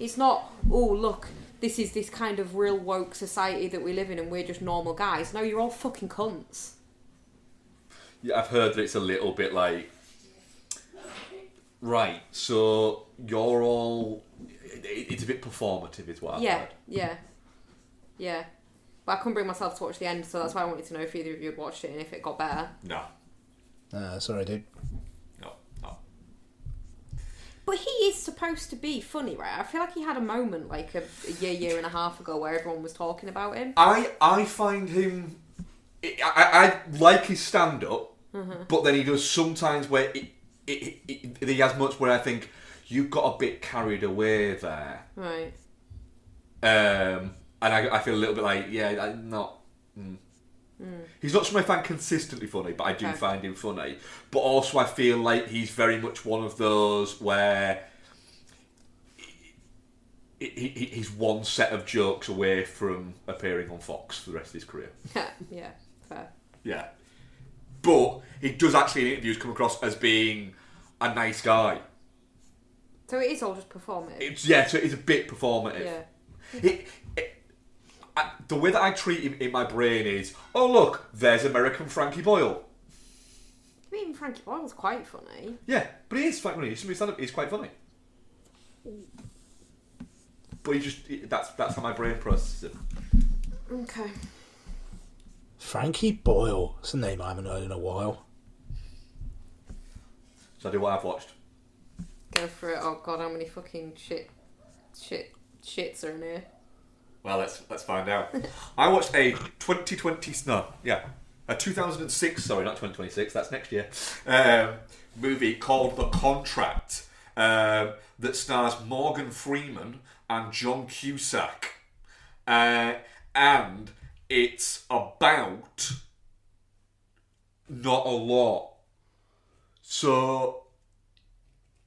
It's not, oh look, this is this kind of real woke society that we live in and we're just normal guys. No, you're all fucking cunts. Yeah, I've heard that it's a little bit like, right, so you're all... It's a bit performative is what I've heard. Yeah. But I couldn't bring myself to watch the end, so that's why I wanted to know if either of you had watched it and if it got better. No. Sorry, dude. No. But he is supposed to be funny, right? I feel like he had a moment like a year and a half ago where everyone was talking about him. I find him... I like his stand-up, but then he does sometimes where he has much where I think you got a bit carried away there. Right. And I feel a little bit like, I'm not... He's not somebody I find consistently funny, but I do find him funny. But also I feel like he's very much one of those where he's one set of jokes away from appearing on Fox for the rest of his career. Yeah, fair. Yeah. But he does actually in interviews come across as being a nice guy. So it is all just performative? So it's a bit performative. Yeah. the way that I treat him in my brain is, oh look, there's American Frankie Boyle. I mean, Frankie Boyle's quite funny. Yeah, but he is funny. He's quite funny. But that's how my brain processes it. Okay. Frankie Boyle. It's a name I haven't heard in a while. So I do what I've watched. Go for it. Oh god, how many fucking shits are in here? Well, let's find out. I watched a 2006, sorry, not 2026, that's next year, movie called The Contract, that stars Morgan Freeman and John Cusack. And it's about not a lot. So,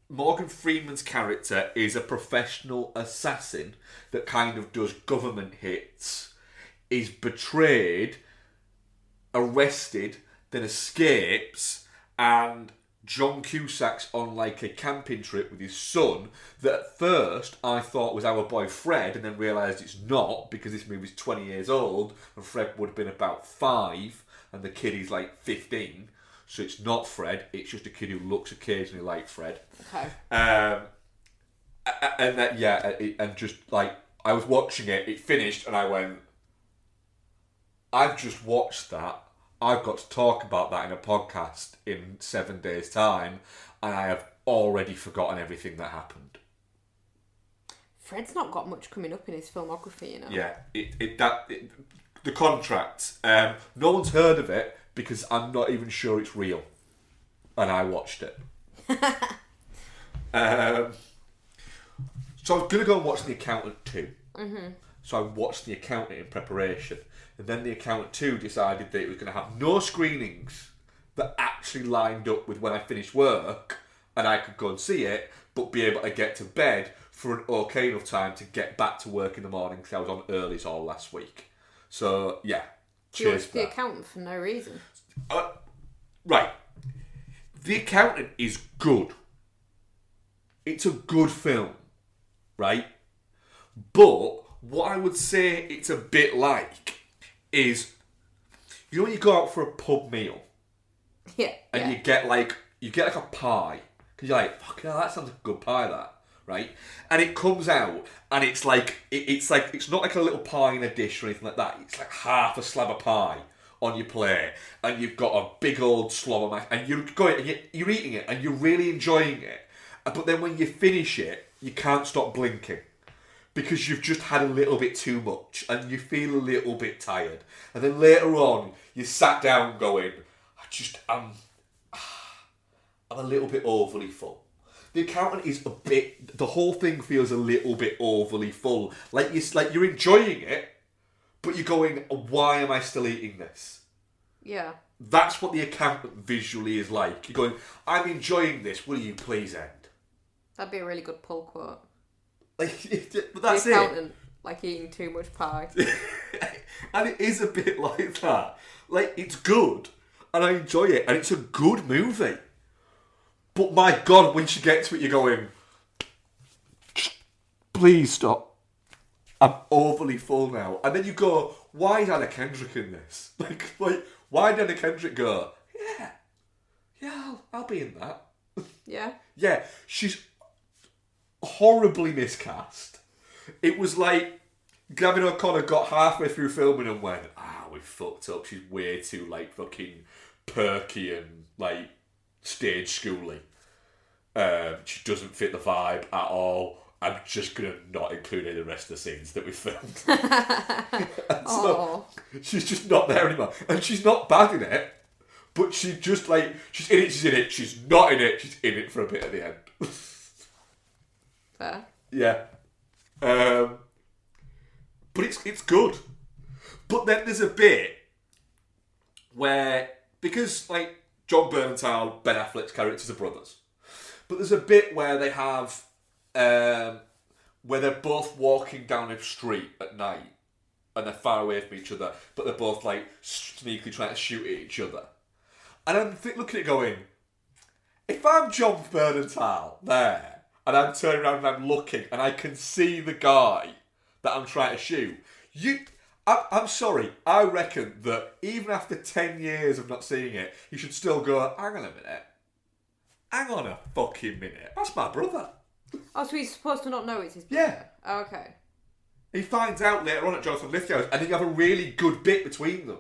Morgan Freeman's character is a professional assassin that kind of does government hits, is betrayed, arrested, then escapes, and John Cusack's on like a camping trip with his son that at first I thought was our boy Fred, and then realised it's not because this movie's 20 years old and Fred would have been about 5 and the kid is like 15. So it's not Fred, it's just a kid who looks occasionally like Fred. Okay. And just like, I was watching it, it finished, and I went, I've just watched that. I've got to talk about that in a podcast in 7 days' time, and I have already forgotten everything that happened. Fred's not got much coming up in his filmography, you know. Yeah, The Contract. No one's heard of it because I'm not even sure it's real, and I watched it. So I was going to go and watch The Accountant 2. Mm-hmm. So I watched The Accountant in preparation. And then The Accountant 2 decided that it was going to have no screenings that actually lined up with when I finished work and I could go and see it, but be able to get to bed for an okay enough time to get back to work in the morning because I was on earlys all last week. So, yeah. Cheers for The that. Accountant for no reason. Right. The Accountant is good. It's a good film, right? But what I would say it's a bit like is, you know when you go out for a pub meal? Yeah. And you get like a pie. Because you're like, fuck yeah, that sounds like a good pie, that. Right? And it comes out, and it's like, it's not like a little pie in a dish or anything like that. It's like half a slab of pie on your plate, and you've got a big old slob of mash, and you're going, and you're eating it, and you're really enjoying it. But then when you finish it, you can't stop blinking. Because you've just had a little bit too much, and you feel a little bit tired. And then later on, you sat down going, I'm a little bit overly full. The Accountant is the whole thing feels a little bit overly full. Like you're enjoying it, but you're going, why am I still eating this? Yeah. That's what The Accountant visually is like. You're going, I'm enjoying this, will you please end? That'd be a really good pull quote. But that's the Accountant, like eating too much pie. And it is a bit like that. Like, it's good, and I enjoy it, and it's a good movie. But my God, once you get to it, you're going, please stop. I'm overly full now. And then you go, why is Anna Kendrick in this? Like why did Anna Kendrick go, yeah, I'll be in that. Yeah? Yeah, she's horribly miscast. It was like Gavin O'Connor got halfway through filming and went, we fucked up. She's way too like fucking perky and like stage schooly. She doesn't fit the vibe at all. I'm just gonna not include any of the rest of the scenes that we filmed. So she's just not there anymore, and she's not bad in it. But she's just like, she's in it. She's not in it. She's in it for a bit at the end. Fair. Yeah. But it's good. But then there's a bit where, because like John Bernthal, Ben Affleck's characters are brothers, but there's a bit where they have where they're both walking down a street at night and they're far away from each other, but they're both like sneakily trying to shoot at each other. And I'm looking at it going, if I'm John Bernthal there and I'm turning around and I'm looking and I can see the guy that I'm trying to shoot, I'm sorry. I reckon that even after 10 years of not seeing it, you should still go, hang on a minute. Hang on a fucking minute. That's my brother. Oh, so he's supposed to not know it's his brother? Yeah. Oh, okay. He finds out later on at Jonathan Lithgow's, and you have a really good bit between them.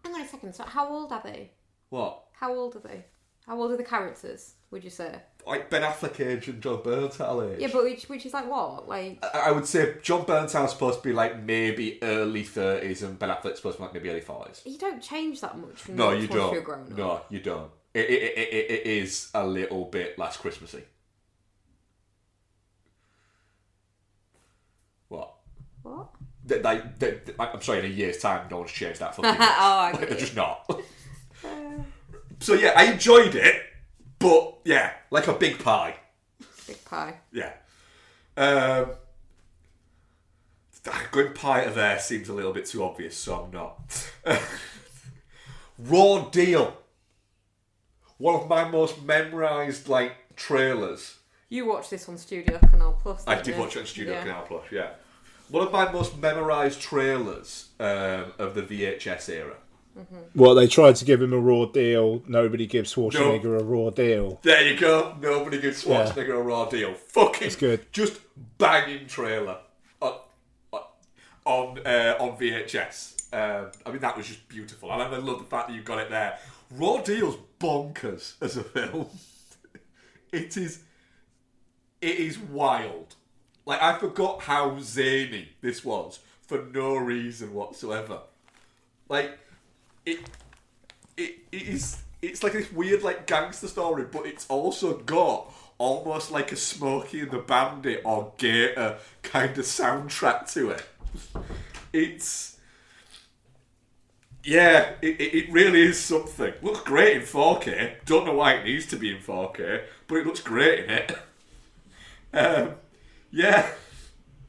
Hang on a second. So how old are they? What? How old are they? How old are the characters, would you say? Like Ben Affleck age and John Bernthal age. Yeah, but which is like what? Like I would say John Bernthal is supposed to be like maybe early 30s and Ben Affleck's supposed to be like maybe early 40s. you don't change that much from No, once you you're don't. grown up. No, you don't. It is a little bit less Christmassy. What? What? I'm sorry, in a year's time, no one's changed that fucking much. I Like, get they're you. just not. So yeah, I enjoyed it, but yeah, like a big pie. Big pie. Yeah. Going pie to there seems a little bit too obvious, so I'm not. Raw Deal. One of my most memorised, trailers. You watched this on Studio Canal Plus. I didn't did you? watch it on Studio Yeah. Canal Plus, yeah. One of my most memorised trailers of the VHS era. Well, they tried to give him a raw deal. Nobody gives Schwarzenegger a raw deal. There you go. Nobody gives Schwarzenegger a Raw Deal. Fucking That's good. Just banging trailer on VHS. I mean, that was just beautiful. And I love the fact that you got it there. Raw Deal's bonkers as a film. It is wild. Like, I forgot how zany this was for no reason whatsoever. Like, it's like this weird gangster story, but it's also got almost like a Smokey and the Bandit or Gator kind of soundtrack to it. It really is something. Looks great in 4K. Don't know why it needs to be in 4K, but it looks great in it. Yeah,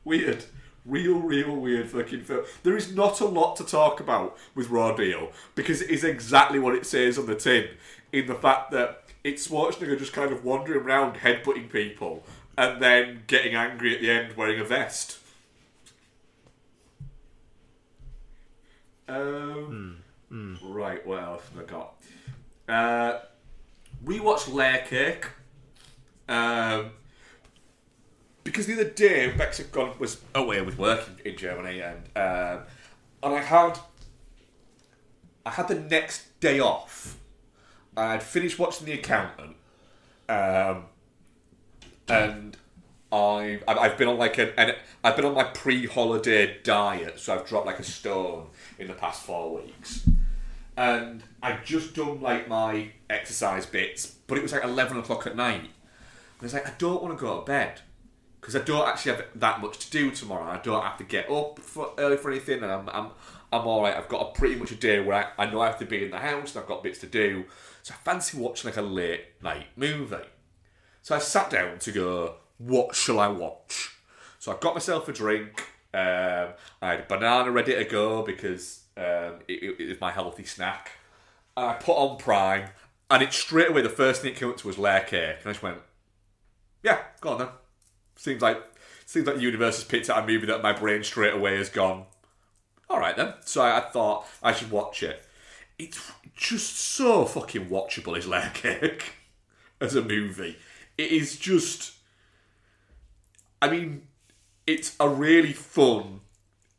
weird. Real weird fucking film. There is not a lot to talk about with Raw Deal because it is exactly what it says on the tin, in the fact that it's Schwarzenegger just kind of wandering around headbutting people and then getting angry at the end wearing a vest. Right, what else have I got? We watched Layer Cake. Because the other day, Bex was away with work in Germany, and I had the next day off. I'd finished watching The Accountant, and I've been on I've been on my pre-holiday diet, so I've dropped a stone in the past 4 weeks, and I'd just done my exercise bits, but it was 11 o'clock at night, and I was I don't want to go to bed. Because I don't actually have that much to do tomorrow. I don't have to get up early for anything, and I'm alright. I've got pretty much a day where I know I have to be in the house and I've got bits to do. So I fancy watching a late night movie. So I sat down to go, what shall I watch? So I got myself a drink. I had a banana ready to go because it is my healthy snack. And I put on Prime, and it straight away, the first thing it came up to was Layer Cake. And I just went, yeah, go on then. Seems like the universe has picked out a movie that my brain straight away has gone, alright then. So I thought I should watch it. It's just so fucking watchable, is Layer Cake, as a movie. It is just... I mean, it's a really fun,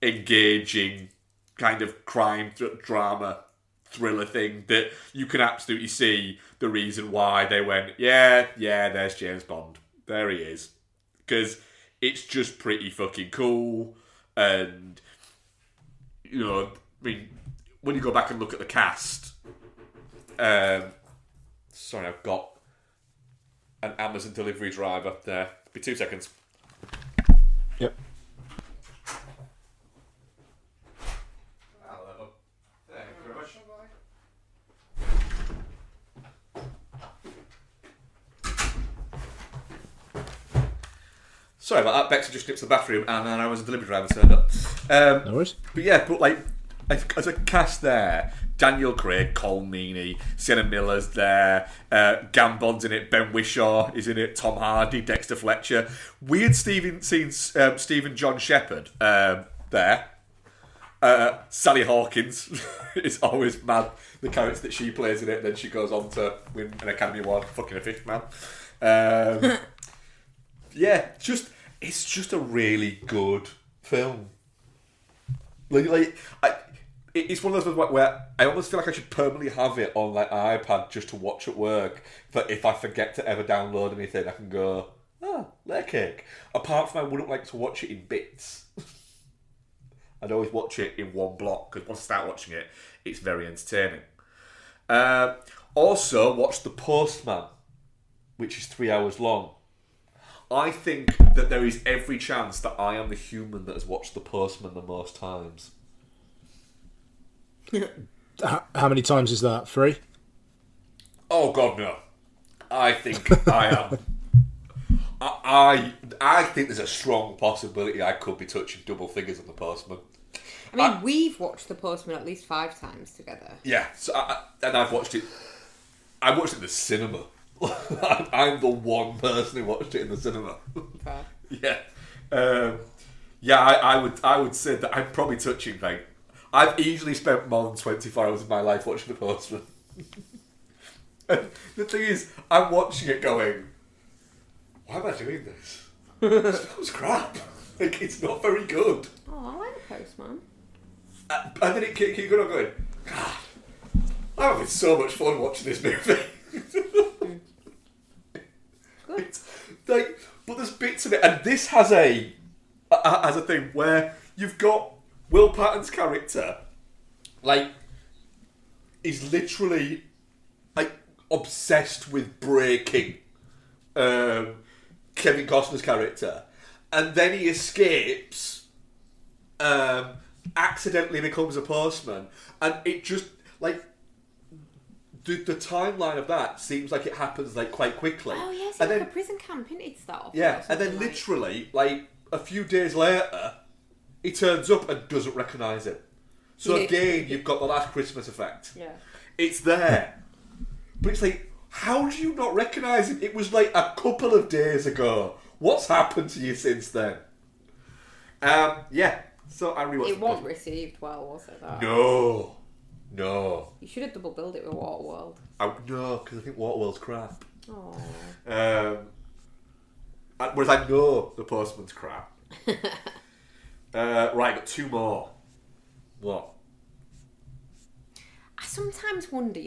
engaging, kind of crime, drama, thriller thing that you can absolutely see the reason why they went, yeah, there's James Bond. There he is. Because it's just pretty fucking cool, and I mean, when you go back and look at the cast, sorry, I've got an Amazon delivery driver there. Be 2 seconds. Yep. Hello. Thank you very much. Sorry about that. Bex just nipped to the bathroom, and then I was a delivery driver turned up. No worries. But yeah, as a cast there, Daniel Craig, Cole Meany, Sienna Miller's there, Gambon's in it, Ben Whishaw is in it, Tom Hardy, Dexter Fletcher. Weird seeing Stephen John Shepherd there. Sally Hawkins is always mad. The character that she plays in it, and then she goes on to win an Academy Award for fucking a fifth man. Yeah, it's just a really good film. It's one of those ones where I almost feel like I should permanently have it on like an iPad just to watch at work. But if I forget to ever download anything, I can go, layer cake. Apart from I wouldn't like to watch it in bits. I'd always watch it in one block because once I start watching it, it's very entertaining. Also, watch The Postman, which is 3 hours long. I think that there is every chance that I am the human that has watched The Postman the most times. How many times is that? 3? Oh God, no! I think I am. I think there's a strong possibility I could be touching double figures on The Postman. I mean, we've watched The Postman at least 5 times together. Yeah, so and I've watched it. I watched it in the cinema. I'm the one person who watched it in the cinema. Fair. Yeah, I would say that I'm probably touching like I've easily spent more than 24 hours of my life watching The Postman. And the thing is, I'm watching it going, why am I doing this? This was crap. Like, it's not very good. Oh, I like The Postman. And then it keeps going on going, God, I'm having so much fun watching this movie. Good. It's like, but there's bits of it, and this has a thing where you've got Will Patton's character, like, is literally like obsessed with breaking Kevin Costner's character, and then he escapes, accidentally becomes a postman, and it just like the timeline of that seems like it happens like quite quickly. Oh yes, and like then, a prison camp, isn't it? That yeah, and then literally like a few days later, he turns up and doesn't recognise it. So again, you've got the Last Christmas effect. Yeah, it's there, but it's like, how do you not recognise it? It was like a couple of days ago. What's happened to you since then? Yeah. So I rewatched it wasn't received well, was it? That? No. You should have double billed it with Waterworld. No, because I think Waterworld's crap. Oh. Whereas I know The Postman's crap. Right, got 2 more. What? I sometimes wonder,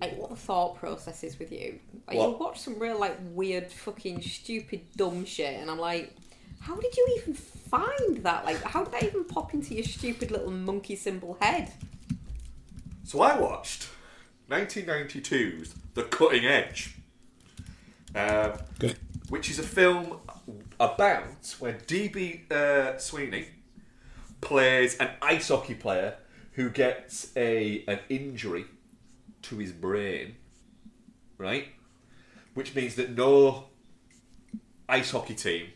like what the thought process is with you. Like, What? you watch some real like weird, fucking, stupid, dumb shit, and I'm like, how did you even find that? Like, how did that even pop into your stupid little monkey symbol head? So I watched 1992's The Cutting Edge, which is a film about when D.B. Sweeney plays an ice hockey player who gets an injury to his brain, right? Which means that no ice hockey team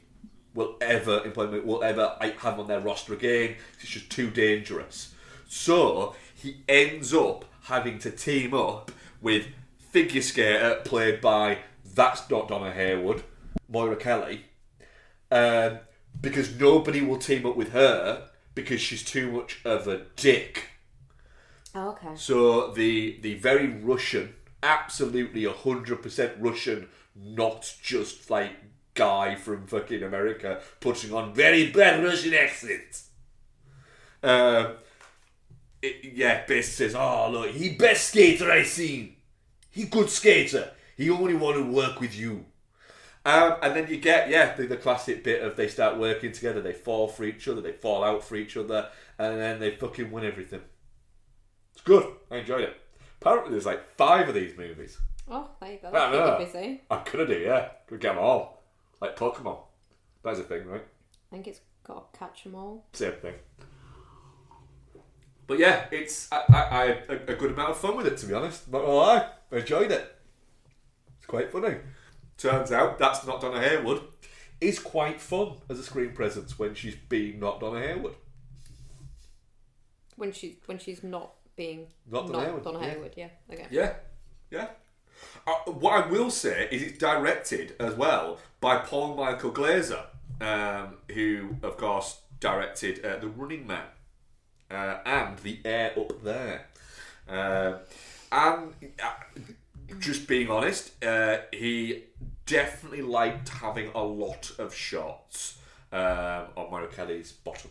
will ever have him on their roster again. It's just too dangerous. So he ends up having to team up with figure skater played by, that's not Donna Harewood, Moira Kelly, because nobody will team up with her because she's too much of a dick. Oh, okay. So the very Russian, absolutely 100% Russian, not just like guy from fucking America putting on very bad Russian accent. Basically says, oh look, he best skater I seen. He good skater. He only want to work with you. And then you get, the classic bit of they start working together, they fall for each other, they fall out for each other, and then they fucking win everything. It's good. I enjoyed it. Apparently there's like 5 of these movies. Oh, there you go. I That's know. pretty busy. I could do, yeah. Could get them all. Like Pokemon. That's a thing, right? I think it's got to catch them all. Same thing. But yeah, it's I had a good amount of fun with it, to be honest. Not gonna lie. I enjoyed it. It's quite funny. Turns out that's not Donna Harewood. Is quite fun as a screen presence when she's being not Donna Harewood. When she's not being Not Donna Harewood, Donna yeah. Harewood, yeah. Okay. Yeah. What I will say is it's directed as well by Paul Michael Glaser, who, of course, directed The Running Man. and The Air Up There. And just being honest, he definitely liked having a lot of shots on Moira Kelly's bottom.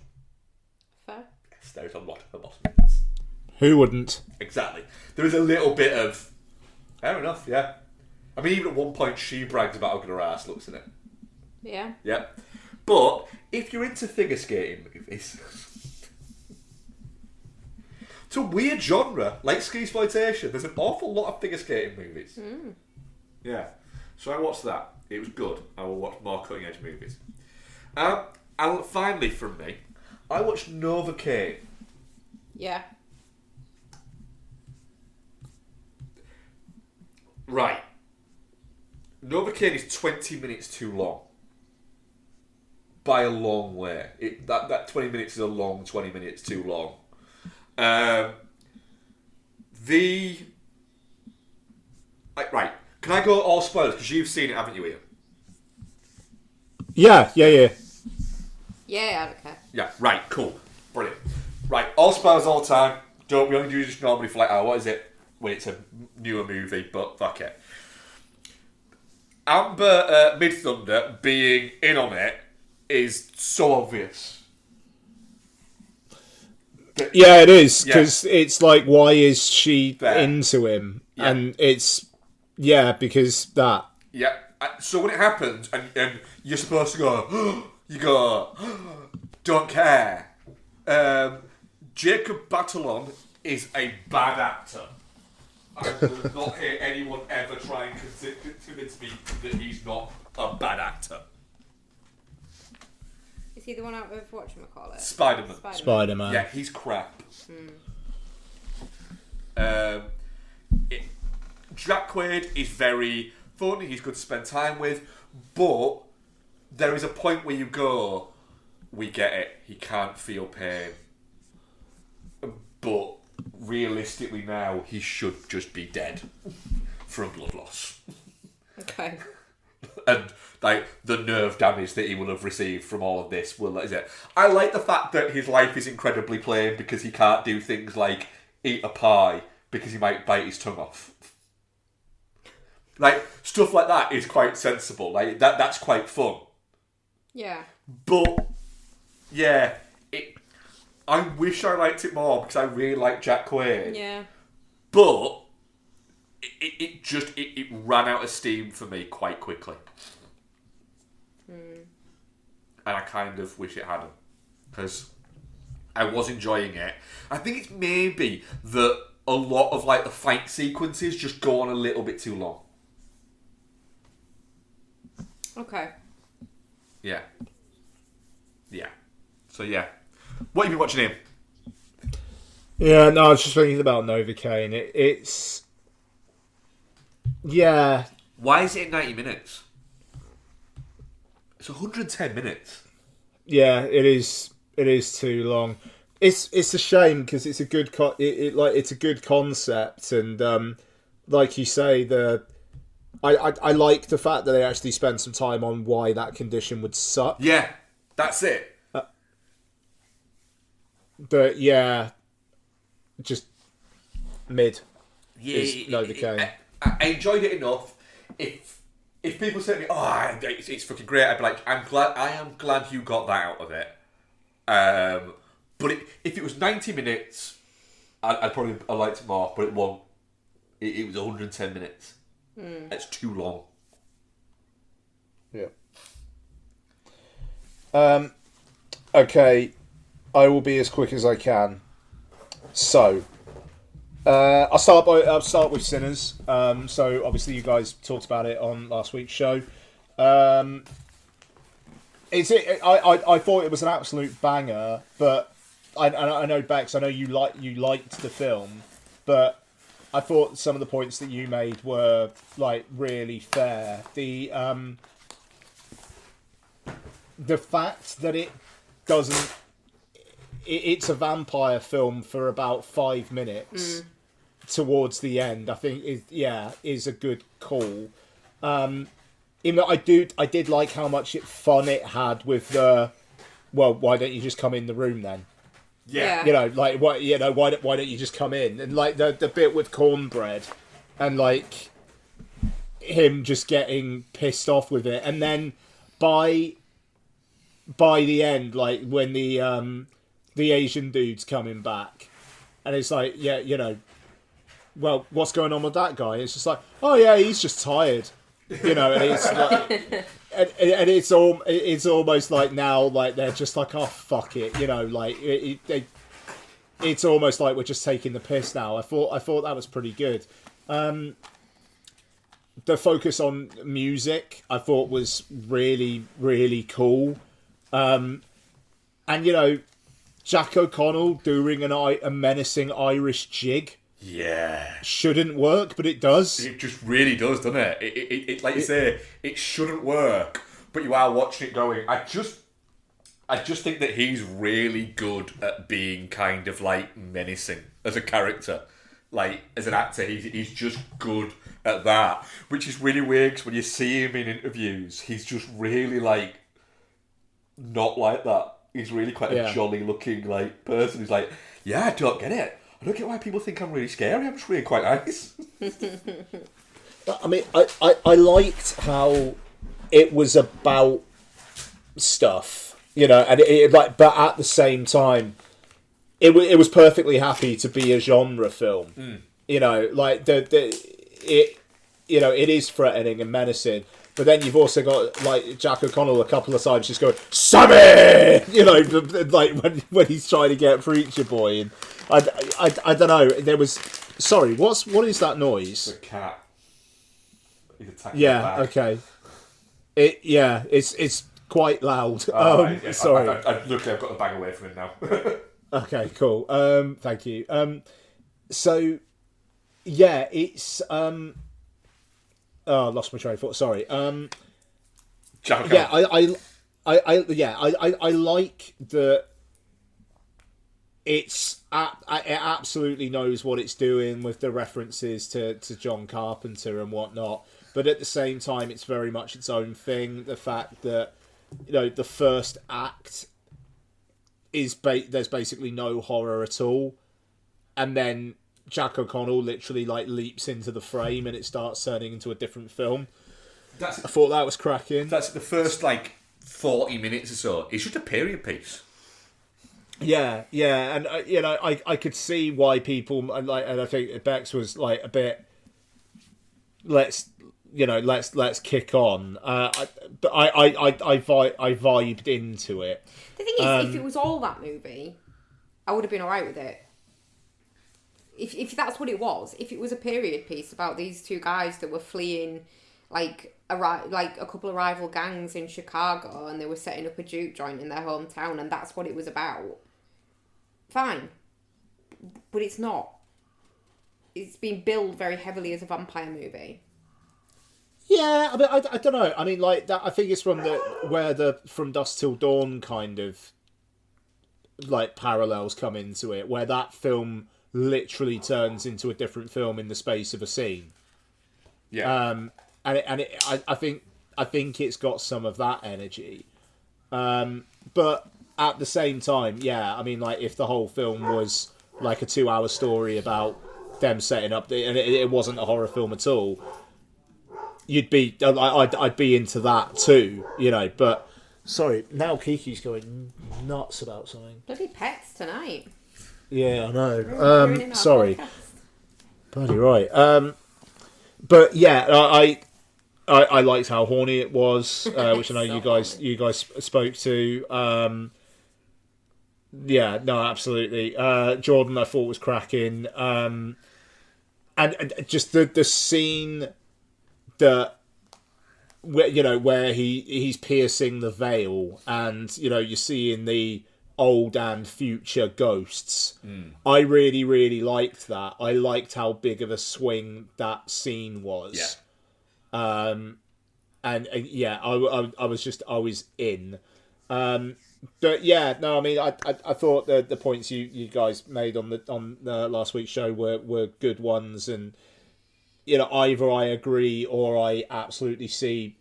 Fair. Yes, there's a lot of her bottom. Who wouldn't? Exactly. There is a little bit of... Fair enough, yeah. I mean, even at one point, she brags about how good her ass looks in it. Yeah. Yep. But if you're into figure skating movies, it's a weird genre, like ski-exploitation. There's an awful lot of figure skating movies. Yeah. So I watched that. It was good. I will watch more cutting-edge movies. And finally, from me, I watched Novocaine. Yeah. Right. Novocaine is 20 minutes too long. By a long way. That 20 minutes is a long 20 minutes too long. Right. Can I go all spoilers? Because you've seen it, haven't you, Ian? Yeah. Yeah, I don't care. Yeah, right, cool. Brilliant. Right, all spoilers all the time. We only do this normally for what is it? When it's a newer movie, but fuck it. Amber Mid-Thunder being in on it is so obvious. Yeah, it is, because it's like, why is she into him? Yeah. And it's, because that. Yeah, so when it happens, and you're supposed to go, you go, don't care. Jacob Batalon is a bad actor. I will not hear anyone ever try and convince me that he's not a bad actor. Is he the one out with whatchamacallit? Spider-Man. Yeah, he's crap. Jack Quaid is very fun, he's good to spend time with, but there is a point where you go, we get it, he can't feel pain. But realistically now, he should just be dead from blood loss. Okay. And the nerve damage that he will have received from all of this I like the fact that his life is incredibly plain because he can't do things like eat a pie because he might bite his tongue off. Stuff like that is quite sensible. That's quite fun. Yeah. But yeah, I wish I liked it more because I really like Jack Quaid. Yeah. But it ran out of steam for me quite quickly. And I kind of wish it hadn't. Because I was enjoying it. I think it's maybe that a lot of the fight sequences just go on a little bit too long. Okay. Yeah. Yeah. So yeah. What have you been watching, Ian? Yeah, no, I was just thinking about Novocaine. It's... Yeah. Why is it 90 minutes? It's 110 minutes. Yeah, it is. It is too long. It's a shame because it's a good it's a good concept, and like you say, I like the fact that they actually spend some time on why that condition would suck. Yeah, that's it. But yeah, just mid. Yeah, is Novocaine. I enjoyed it enough. If people say to me, "Oh, it's fucking great," I'd be like, I am glad you got that out of it. But if it was 90 minutes, I'd probably liked it more. But it won't. It was 110 minutes. It's too long. Yeah. Okay, I will be as quick as I can. So, I'll start with Sinners. So obviously you guys talked about it on last week's show. I thought it was an absolute banger, but I know Bex, I know you liked the film, but I thought some of the points that you made were really fair. The fact that it doesn't. It's a vampire film for about 5 minutes towards the end. I think is a good call. Even though I did like how much fun it had with the. Well, why don't you just come in the room then? Yeah. You know, like why don't you just come in? And like the bit with cornbread, and like him just getting pissed off with it, and then by the end, like when the Asian dude's coming back, and it's like, yeah, you know, well, what's going on with that guy? It's just like, oh yeah, he's just tired, you know, and it's like. And it's almost like now, like they're just like, oh fuck it, you know, like it's almost like we're just taking the piss now. I thought that was pretty good. The focus on music I thought was really, really cool. And you know, Jack O'Connell doing a menacing Irish jig. Yeah. Shouldn't work, but it does. It just really does, doesn't it? It like you say, it shouldn't work, but you are watching it going, I just think that he's really good at being kind of like menacing as a character. Like, as an actor, he's just good at that. Which is really weird, because when you see him in interviews, he's just really like, not like that. He's really quite a jolly looking like person who's like, yeah, I don't get it. I don't get why people think I'm really scary. I'm just really quite nice. I mean, I liked how it was about stuff, you know, and it like, but at the same time, it was perfectly happy to be a genre film. You know, like it is threatening and menacing. But then you've also got like Jack O'Connell a couple of times just going, Sammy! You know, like when he's trying to get Preacher Boy, and I don't know. There was what is that noise? The cat. He's attacking Yeah. the back. Okay. It's quite loud. Right, yeah. Sorry. Luckily, I've got the bag away from him now. Okay. Cool. Thank you. So yeah, it's Oh, I lost my train of thought. Sorry. Jack Yeah, I like that. It absolutely knows what it's doing with the references to John Carpenter and whatnot, but at the same time, it's very much its own thing. The fact that, you know, the first act is there's basically no horror at all, and then Jack O'Connell literally like leaps into the frame and it starts turning into a different film. I thought that was cracking. That's the first like 40 minutes or so. It's just a period piece. Yeah, and you know, I could see why people like, and I think Bex was like a bit. Let's kick on. But I vibed into it. The thing is, if it was all that movie, I would have been alright with it. If that's what it was, if it was a period piece about these two guys that were fleeing like a couple of rival gangs in Chicago, and they were setting up a juke joint in their hometown, and that's what it was about, fine. But it's not. It's been billed very heavily as a vampire movie. Yeah, I mean, I don't know. I mean, like that. I think it's from From Dusk Till Dawn kind of like parallels come into it, where that film literally turns into a different film in the space of a scene. Yeah. I think it's got some of that energy. But at the same time, yeah, I mean, like if the whole film was like a 2-hour story about them setting up, and it wasn't a horror film at all, I'd be into that too, you know. But sorry, now Kiki's going nuts about something. Bloody pets tonight. Yeah, I know. Sorry. Podcast. Bloody right. But yeah, I liked how horny it was, which I know you guys spoke to. Yeah, no, absolutely. Jordan, I thought was cracking, and just the scene that where he's piercing the veil, and you're seeing the old and future ghosts. I really, really liked that. I liked how big of a swing that scene was. Yeah. And yeah, I was in. But yeah, no, I mean, I thought the points you guys made on the last week's show were good ones, and either I agree or I absolutely see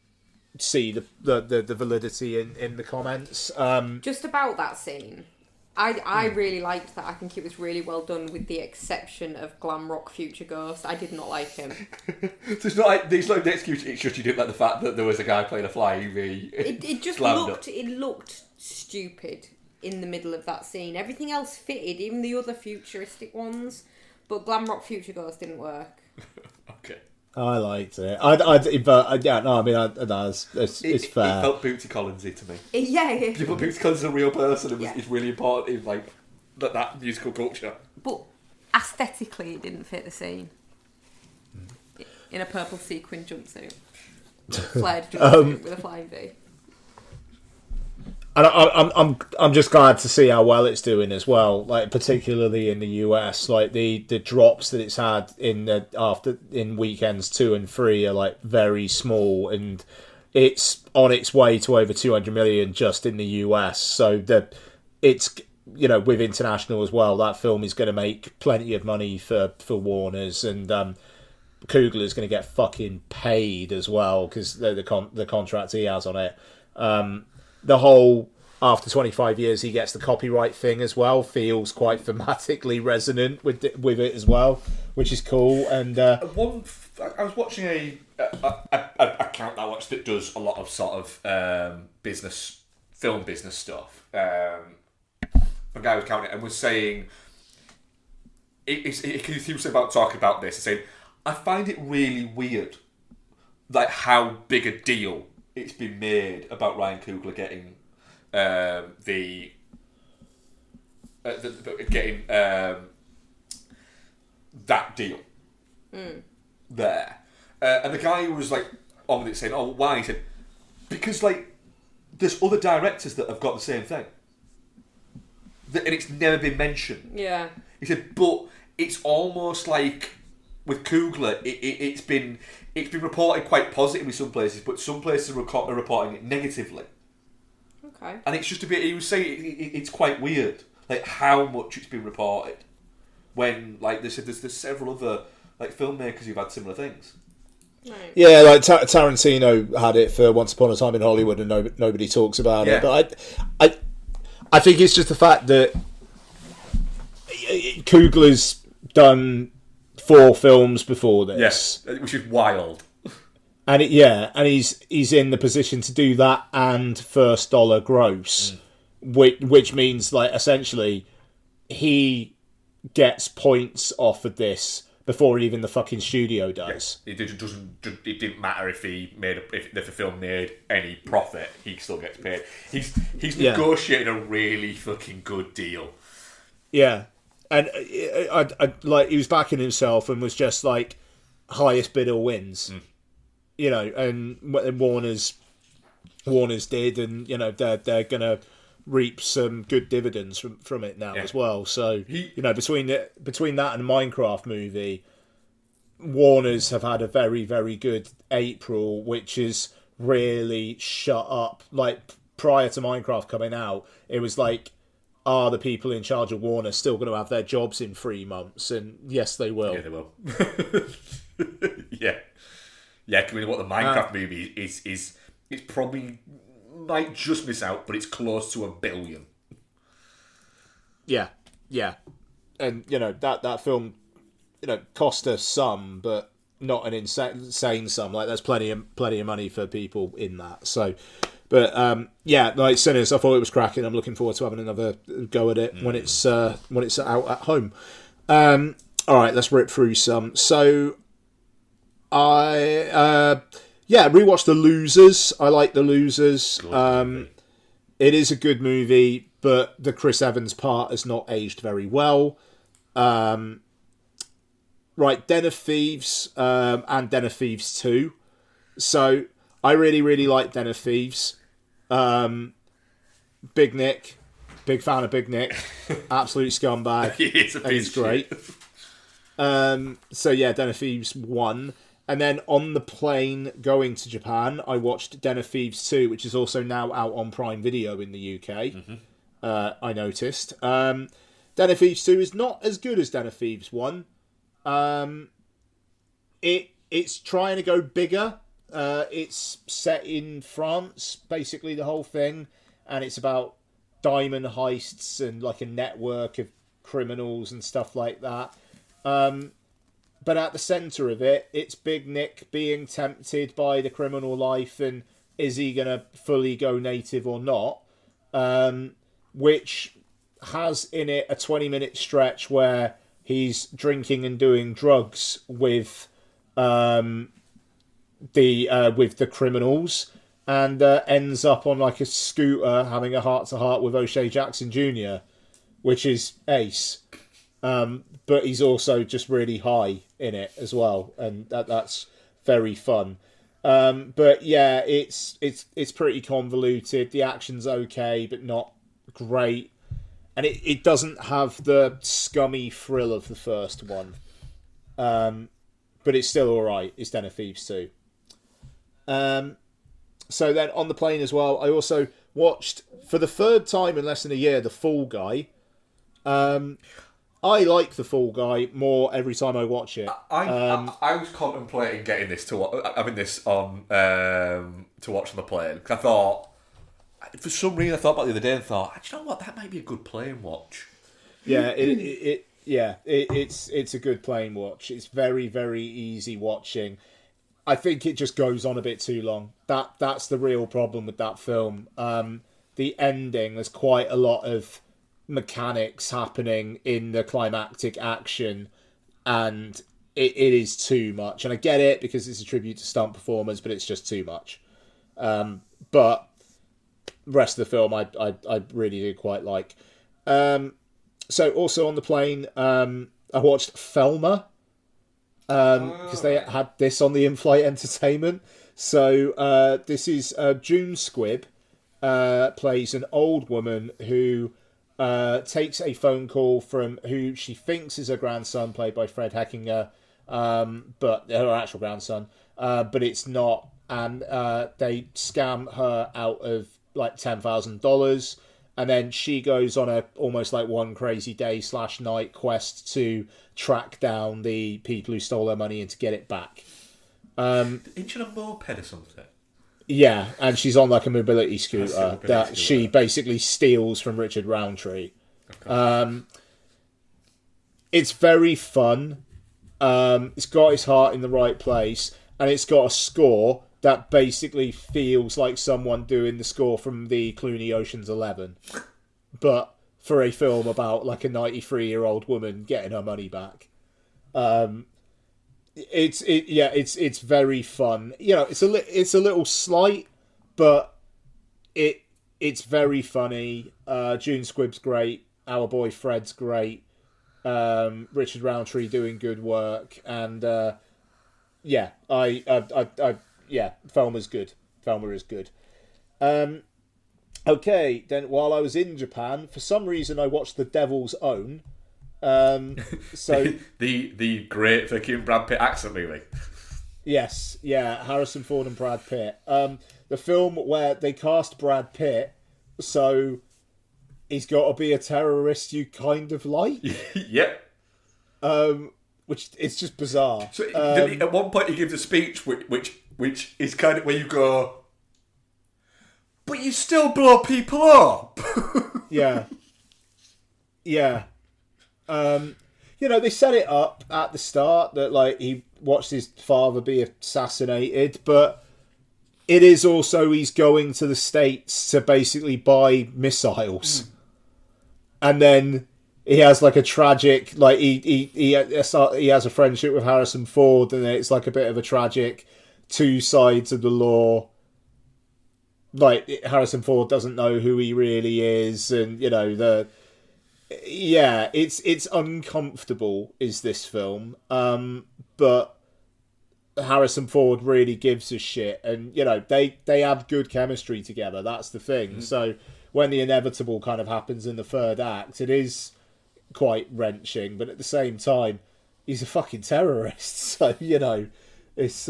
the validity in the comments. Just about that scene, I really liked that. I think it was really well done, with the exception of Glam Rock Future Ghost. I did not like him. So it's not like there's no excuse. It's just you didn't like the fact that there was a guy playing a flying V. It just looked stupid in the middle of that scene. Everything else fitted, even the other futuristic ones, but Glam Rock Future Ghost didn't work. Okay. I liked it. It's fair. It felt Bootsy Collinsy to me. Yeah. But Bootsy Collins is a real person and is really important in like that musical culture. But aesthetically, it didn't fit the scene. In a purple sequin jumpsuit, flared jumpsuit with a flying V. And I'm just glad to see how well it's doing as well. Like particularly in the US, like the drops that it's had in weekends 2 and 3 are like very small, and it's on its way to over 200 million just in the US. So it's with international as well. That film is going to make plenty of money for Warner's, and Coogler's going to get fucking paid as well because the contract he has on it. The whole after 25 years he gets the copyright thing as well feels quite thematically resonant with it as well, which is cool. And I was watching a account that I watched that does a lot of sort of film business stuff. A guy was counting it and was saying he was about talking about this and saying, I find it really weird like how big a deal it's been made about Ryan Coogler getting that deal there, and the guy who was like on with it saying, "Oh, why?" He said, "Because like there's other directors that have got the same thing, and it's never been mentioned." Yeah. He said, "But it's almost like with Coogler, it's been reported quite positively some places, but some places are reporting it negatively." Okay. And it's just a bit. He was saying it's quite weird, like how much it's been reported. When like they said, there's several other like filmmakers who've had similar things. Right. Yeah, like Tarantino had it for Once Upon a Time in Hollywood, and nobody talks about it. But I think it's just the fact that Coogler's done 4 films before this. Yes, which is wild. And he's in the position to do that and first dollar gross, which means like essentially he gets points off of this before even the fucking studio does. Yeah. It didn't matter if if the film made any profit, he still gets paid. He's negotiated a really fucking good deal. Yeah. And I like he was backing himself and was just like highest bidder wins, and Warner's did, and they're gonna reap some good dividends from it now as well. So between that and Minecraft movie, Warner's have had a very very good April, which is really shut up. Like prior to Minecraft coming out, it was like, are the people in charge of Warner still going to have their jobs in 3 months? And yes, they will. Yeah, they will. Yeah. I mean, what the Minecraft movie is it's probably might just miss out, but it's close to $1 billion. Yeah, and that film, cost us some, but not an insane sum. Like there's plenty of money for people in that. So. But like Sinners, I thought it was cracking. I'm looking forward to having another go at it when it's out at home. All right, let's rip through some. So I rewatched The Losers. I like The Losers. It is a good movie, but the Chris Evans part has not aged very well. Right, Den of Thieves and Den of Thieves 2. So I really, really like Den of Thieves. Big Nick, big fan of Big Nick, absolute scumbag. He's great. So Den of Thieves 1, and then on the plane going to Japan, I watched Den of Thieves 2, which is also now out on Prime Video in the UK. I noticed. Den of Thieves 2 is not as good as Den of Thieves 1. It's trying to go bigger. It's set in France, basically the whole thing, and it's about diamond heists and like a network of criminals and stuff like that. But at the centre of it, it's Big Nick being tempted by the criminal life, and is he going to fully go native or not? Which has in it a 20-minute stretch where he's drinking and doing drugs with the criminals, and ends up on like a scooter having a heart-to-heart with O'Shea Jackson Jr., which is ace. But he's also just really high in it as well, and that's very fun. But yeah, it's pretty convoluted. The action's okay, but not great, and it doesn't have the scummy thrill of the first one. But it's still all right. It's Den of Thieves too. So then on the plane as well, I also watched for the third time in less than a year The Fall Guy. I like The Fall Guy more every time I watch it. I was contemplating getting this having this on to watch on the plane, because I thought, for some reason, I thought about the other day and thought, do you know what, that might be a good plane watch. Yeah, it's a good plane watch. It's very, very easy watching. I think it just goes on a bit too long. That's the real problem with that film. The ending, there's quite a lot of mechanics happening in the climactic action, and it is too much. And I get it because it's a tribute to stunt performers, but it's just too much. But the rest of the film I really do quite like. So also on the plane, I watched Thelma, because they had this on the in-flight entertainment. So this is June Squibb plays an old woman who takes a phone call from who she thinks is her grandson, played by Fred Heckinger, but her actual grandson, but it's not, and they scam her out of like $10,000, and then she goes on a almost like one crazy day / night quest to track down the people who stole her money and to get it back. Isn't she on a moped or something? Yeah, and she's on like a mobility scooter that she basically steals from Richard Roundtree. Okay. It's very fun. It's got its heart in the right place, and it's got a score that basically feels like someone doing the score from the Clooney Ocean's 11, but for a film about like a 93-year-old woman getting her money back. It's very fun. You know, it's a little slight, but it's very funny. June Squibb's great. Our boy Fred's great. Richard Roundtree doing good work, and Thelma's good. Thelma is good. Okay, then while I was in Japan, for some reason I watched The Devil's Own. So the great fucking Brad Pitt accent movie. Yes, yeah, Harrison Ford and Brad Pitt. The film where they cast Brad Pitt, so he's got to be a terrorist you kind of like. Yep. Which it's just bizarre. So at one point he gives a speech which is kind of where you go, but you still blow people up. Yeah. Yeah. You know, they set it up at the start that like he watched his father be assassinated, but it is also he's going to the States to basically buy missiles. And then he has like a tragic, like he has a friendship with Harrison Ford, and it's like a bit of a tragic two sides of the law. Like Harrison Ford doesn't know who he really is, and you know it's uncomfortable. Is this film? But Harrison Ford really gives a shit, and you know they have good chemistry together. That's the thing. So when the inevitable kind of happens in the third act, it is quite wrenching, but at the same time, he's a fucking terrorist. So you know, it's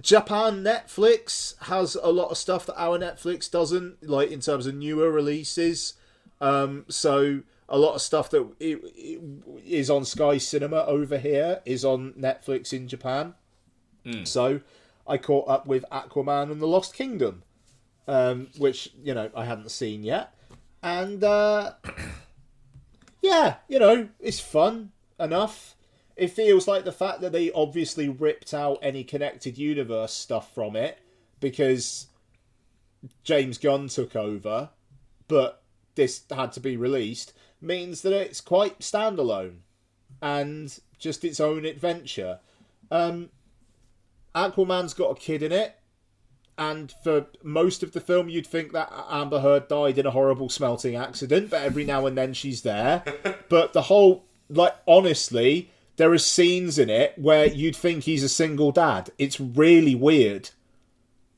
Japan Netflix has a lot of stuff that our Netflix doesn't, like in terms of newer releases. So a lot of stuff that is on Sky Cinema over here is on Netflix in Japan. So I caught up with Aquaman and the Lost Kingdom, which, you know, I hadn't seen yet. And, yeah, you know, it's fun enough. It feels like the fact that they obviously ripped out any connected universe stuff from it because James Gunn took over, but this had to be released, means that it's quite standalone and just its own adventure. Aquaman's got a kid in it, and for most of the film you'd think that Amber Heard died in a horrible smelting accident, but every now and then she's there. But the whole, like, honestly, there are scenes in it where you'd think he's a single dad. It's really weird.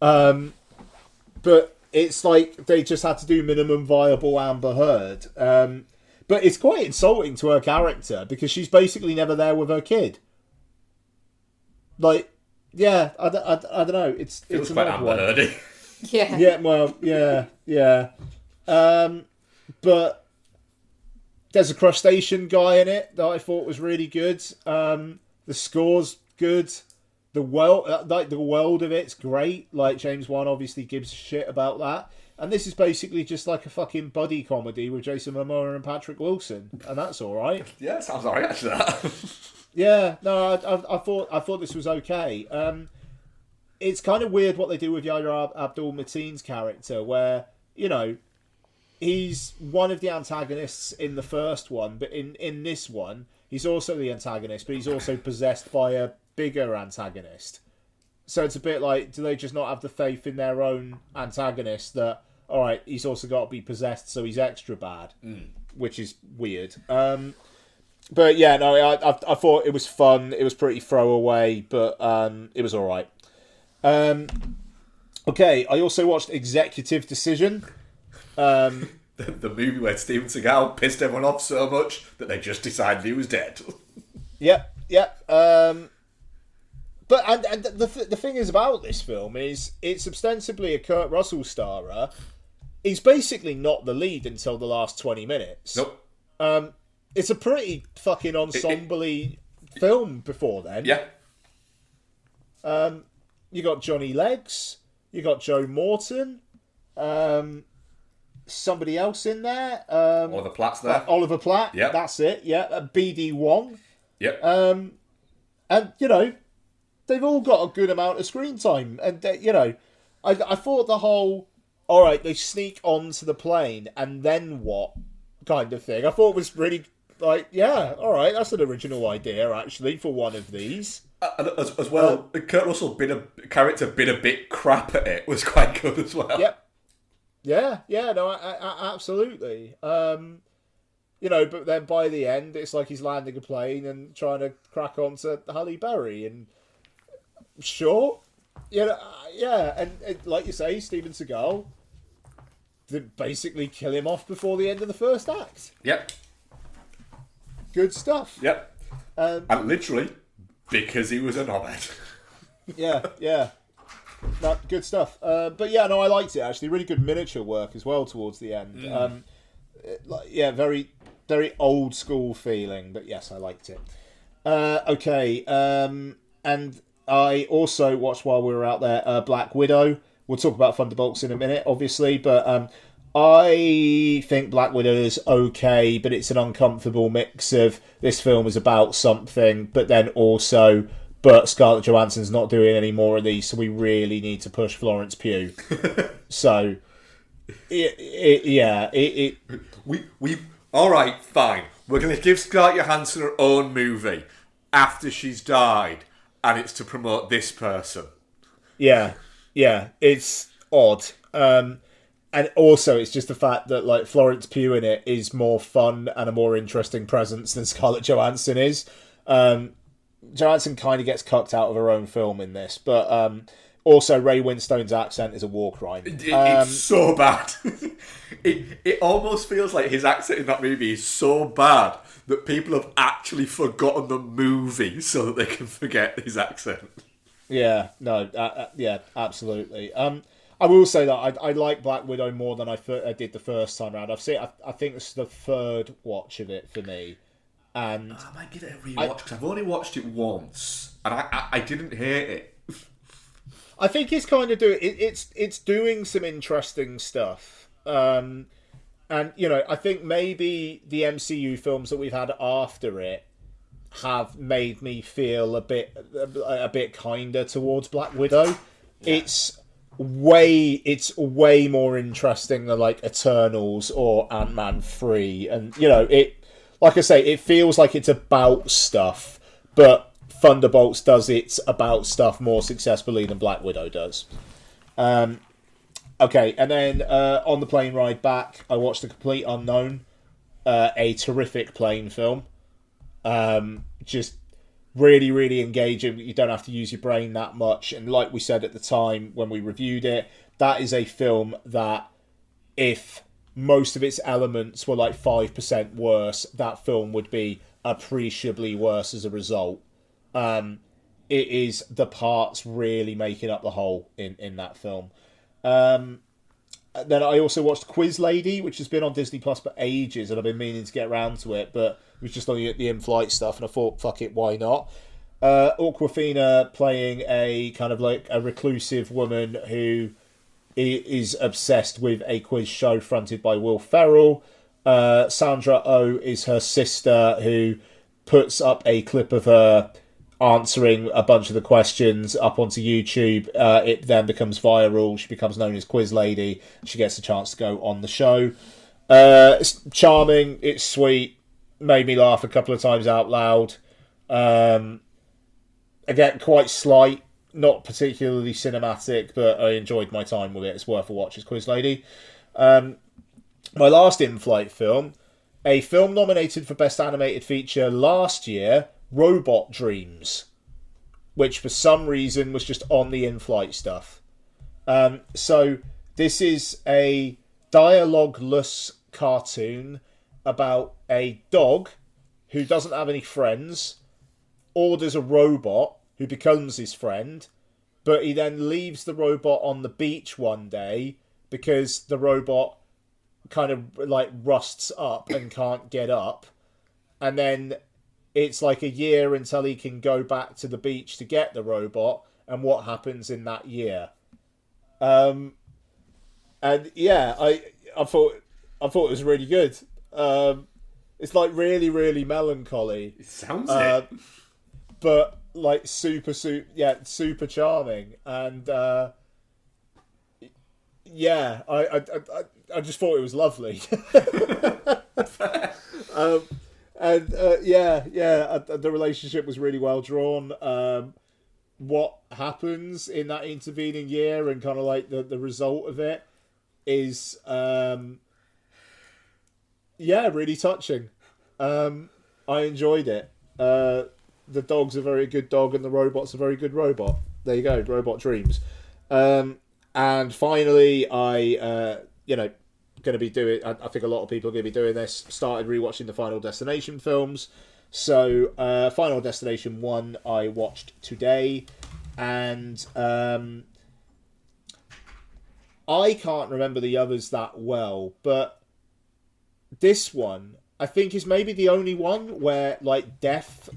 But it's like they just had to do minimum viable Amber Heard. But it's quite insulting to her character because she's basically never there with her kid. Like, yeah, I don't know. It's quite Amber Heardy. Yeah. Yeah, well, yeah. But there's a crustacean guy in it that I thought was really good. The score's good. The world of it's great. Like, James Wan obviously gives a shit about that. And this is basically just like a fucking buddy comedy with Jason Momoa and Patrick Wilson, and that's all right. Yeah, it sounds alright actually. That. Yeah, no, I thought this was okay. It's kind of weird what they do with Yahya Abdul-Mateen's character, where, you know, he's one of the antagonists in the first one, but in this one, he's also the antagonist, but he's also possessed by a bigger antagonist. So it's a bit like, do they just not have the faith in their own antagonist that, all right, he's also got to be possessed, so he's extra bad, which is weird. But yeah, no, I thought it was fun. It was pretty throwaway, but it was all right. Okay, I also watched Executive Decision. The movie where Steven Seagal pissed everyone off so much that they just decided he was dead. Yep. But and the thing is about this film is it's ostensibly a Kurt Russell starrer. He's basically not the lead until the last 20 minutes. Nope. It's a pretty fucking ensemble-y film before then. Yeah. You got Johnny Legs. You got Joe Morton. Somebody else in there. Oliver Platt's there. Oliver Platt. Yep. That's it. Yeah. B.D. Wong. Yep. And, you know, they've all got a good amount of screen time. And, you know, I thought the whole, all right, they sneak onto the plane and then what kind of thing, I thought was really, like, yeah, all right, that's an original idea, actually, for one of these. As well, Kurt Russell been a bit crap at it was quite good as well. Yep. Yeah, no, absolutely. You know, but then by the end, it's like he's landing a plane and trying to crack on to Halle Berry, and sure, yeah, and like you say, Steven Seagal did basically kill him off before the end of the first act. Yep. Good stuff. Yep. And literally, because he was a knobhead. Yeah. No, good stuff. But yeah, no, I liked it actually. Really good miniature work as well towards the end. Yeah, very, very old school feeling. But yes, I liked it. Okay, and I also watched while we were out there Black Widow. We'll talk about Thunderbolts in a minute, obviously, but I think Black Widow is okay, but it's an uncomfortable mix of this film is about something, but then also, but Scarlett Johansson's not doing any more of these, so we really need to push Florence Pugh. So, we all right, fine. We're going to give Scarlett Johansson her own movie after she's died, and it's to promote this person. Yeah, it's odd. And also, it's just the fact that like Florence Pugh in it is more fun and a more interesting presence than Scarlett Johansson is. Johansson kind of gets cucked out of her own film in this, but also Ray Winstone's accent is a war crime. It's so bad. It almost feels like his accent in that movie is so bad that people have actually forgotten the movie so that they can forget his accent. Yeah, no, yeah, absolutely. I will say that I like Black Widow more than I did the first time around. I think this is the third watch of it for me, and I might give it a rewatch because I've only watched it once and I didn't hate it. I think it's kind of doing it's doing some interesting stuff. And I think maybe the MCU films that we've had after it have made me feel a bit kinder towards Black Widow. Yeah. It's way more interesting than like Eternals or Ant-Man 3, and it, like I say, it feels like it's about stuff, but Thunderbolts does its about stuff more successfully than Black Widow does. Okay, and then on the plane ride back, I watched The Complete Unknown, a terrific plane film. Just really, really engaging. You don't have to use your brain that much. And like we said at the time when we reviewed it, that is a film that if most of its elements were like 5% worse, that film would be appreciably worse as a result. It is the parts really making up the whole in that film. Then I also watched Quiz Lady, which has been on Disney Plus for ages, and I've been meaning to get around to it, but it was just on the in-flight stuff, and I thought, fuck it, why not? Awkwafina playing a kind of like a reclusive woman who is obsessed with a quiz show fronted by Will Ferrell. Sandra Oh is her sister, who puts up a clip of her answering a bunch of the questions up onto YouTube. It then becomes viral. She becomes known as Quiz Lady. She gets a chance to go on the show. It's charming. It's sweet. Made me laugh a couple of times out loud. Again, quite slight. Not particularly cinematic, but I enjoyed my time with it. It's worth a watch as Quiz Lady. My last in-flight film, a film nominated for Best Animated Feature last year, Robot Dreams, which for some reason was just on the in-flight stuff. So this is a dialogue-less cartoon about a dog who doesn't have any friends, orders a robot who becomes his friend, but he then leaves the robot on the beach one day because the robot kind of like rusts up and can't get up, and then it's like a year until he can go back to the beach to get the robot, and what happens in that year. And yeah, I thought it was really good. It's like really, really melancholy. It sounds it. But like super charming, and yeah, I just thought it was lovely. The relationship was really well drawn. What happens in that intervening year and kind of like the result of it is really touching. I enjoyed it. The dog's a very good dog and the robot's a very good robot. There you go, Robot Dreams. And finally, I going to be doing, I think a lot of people are going to be doing this, started rewatching the Final Destination films. So Final Destination 1 I watched today, and I can't remember the others that well, but this one I think is maybe the only one where like death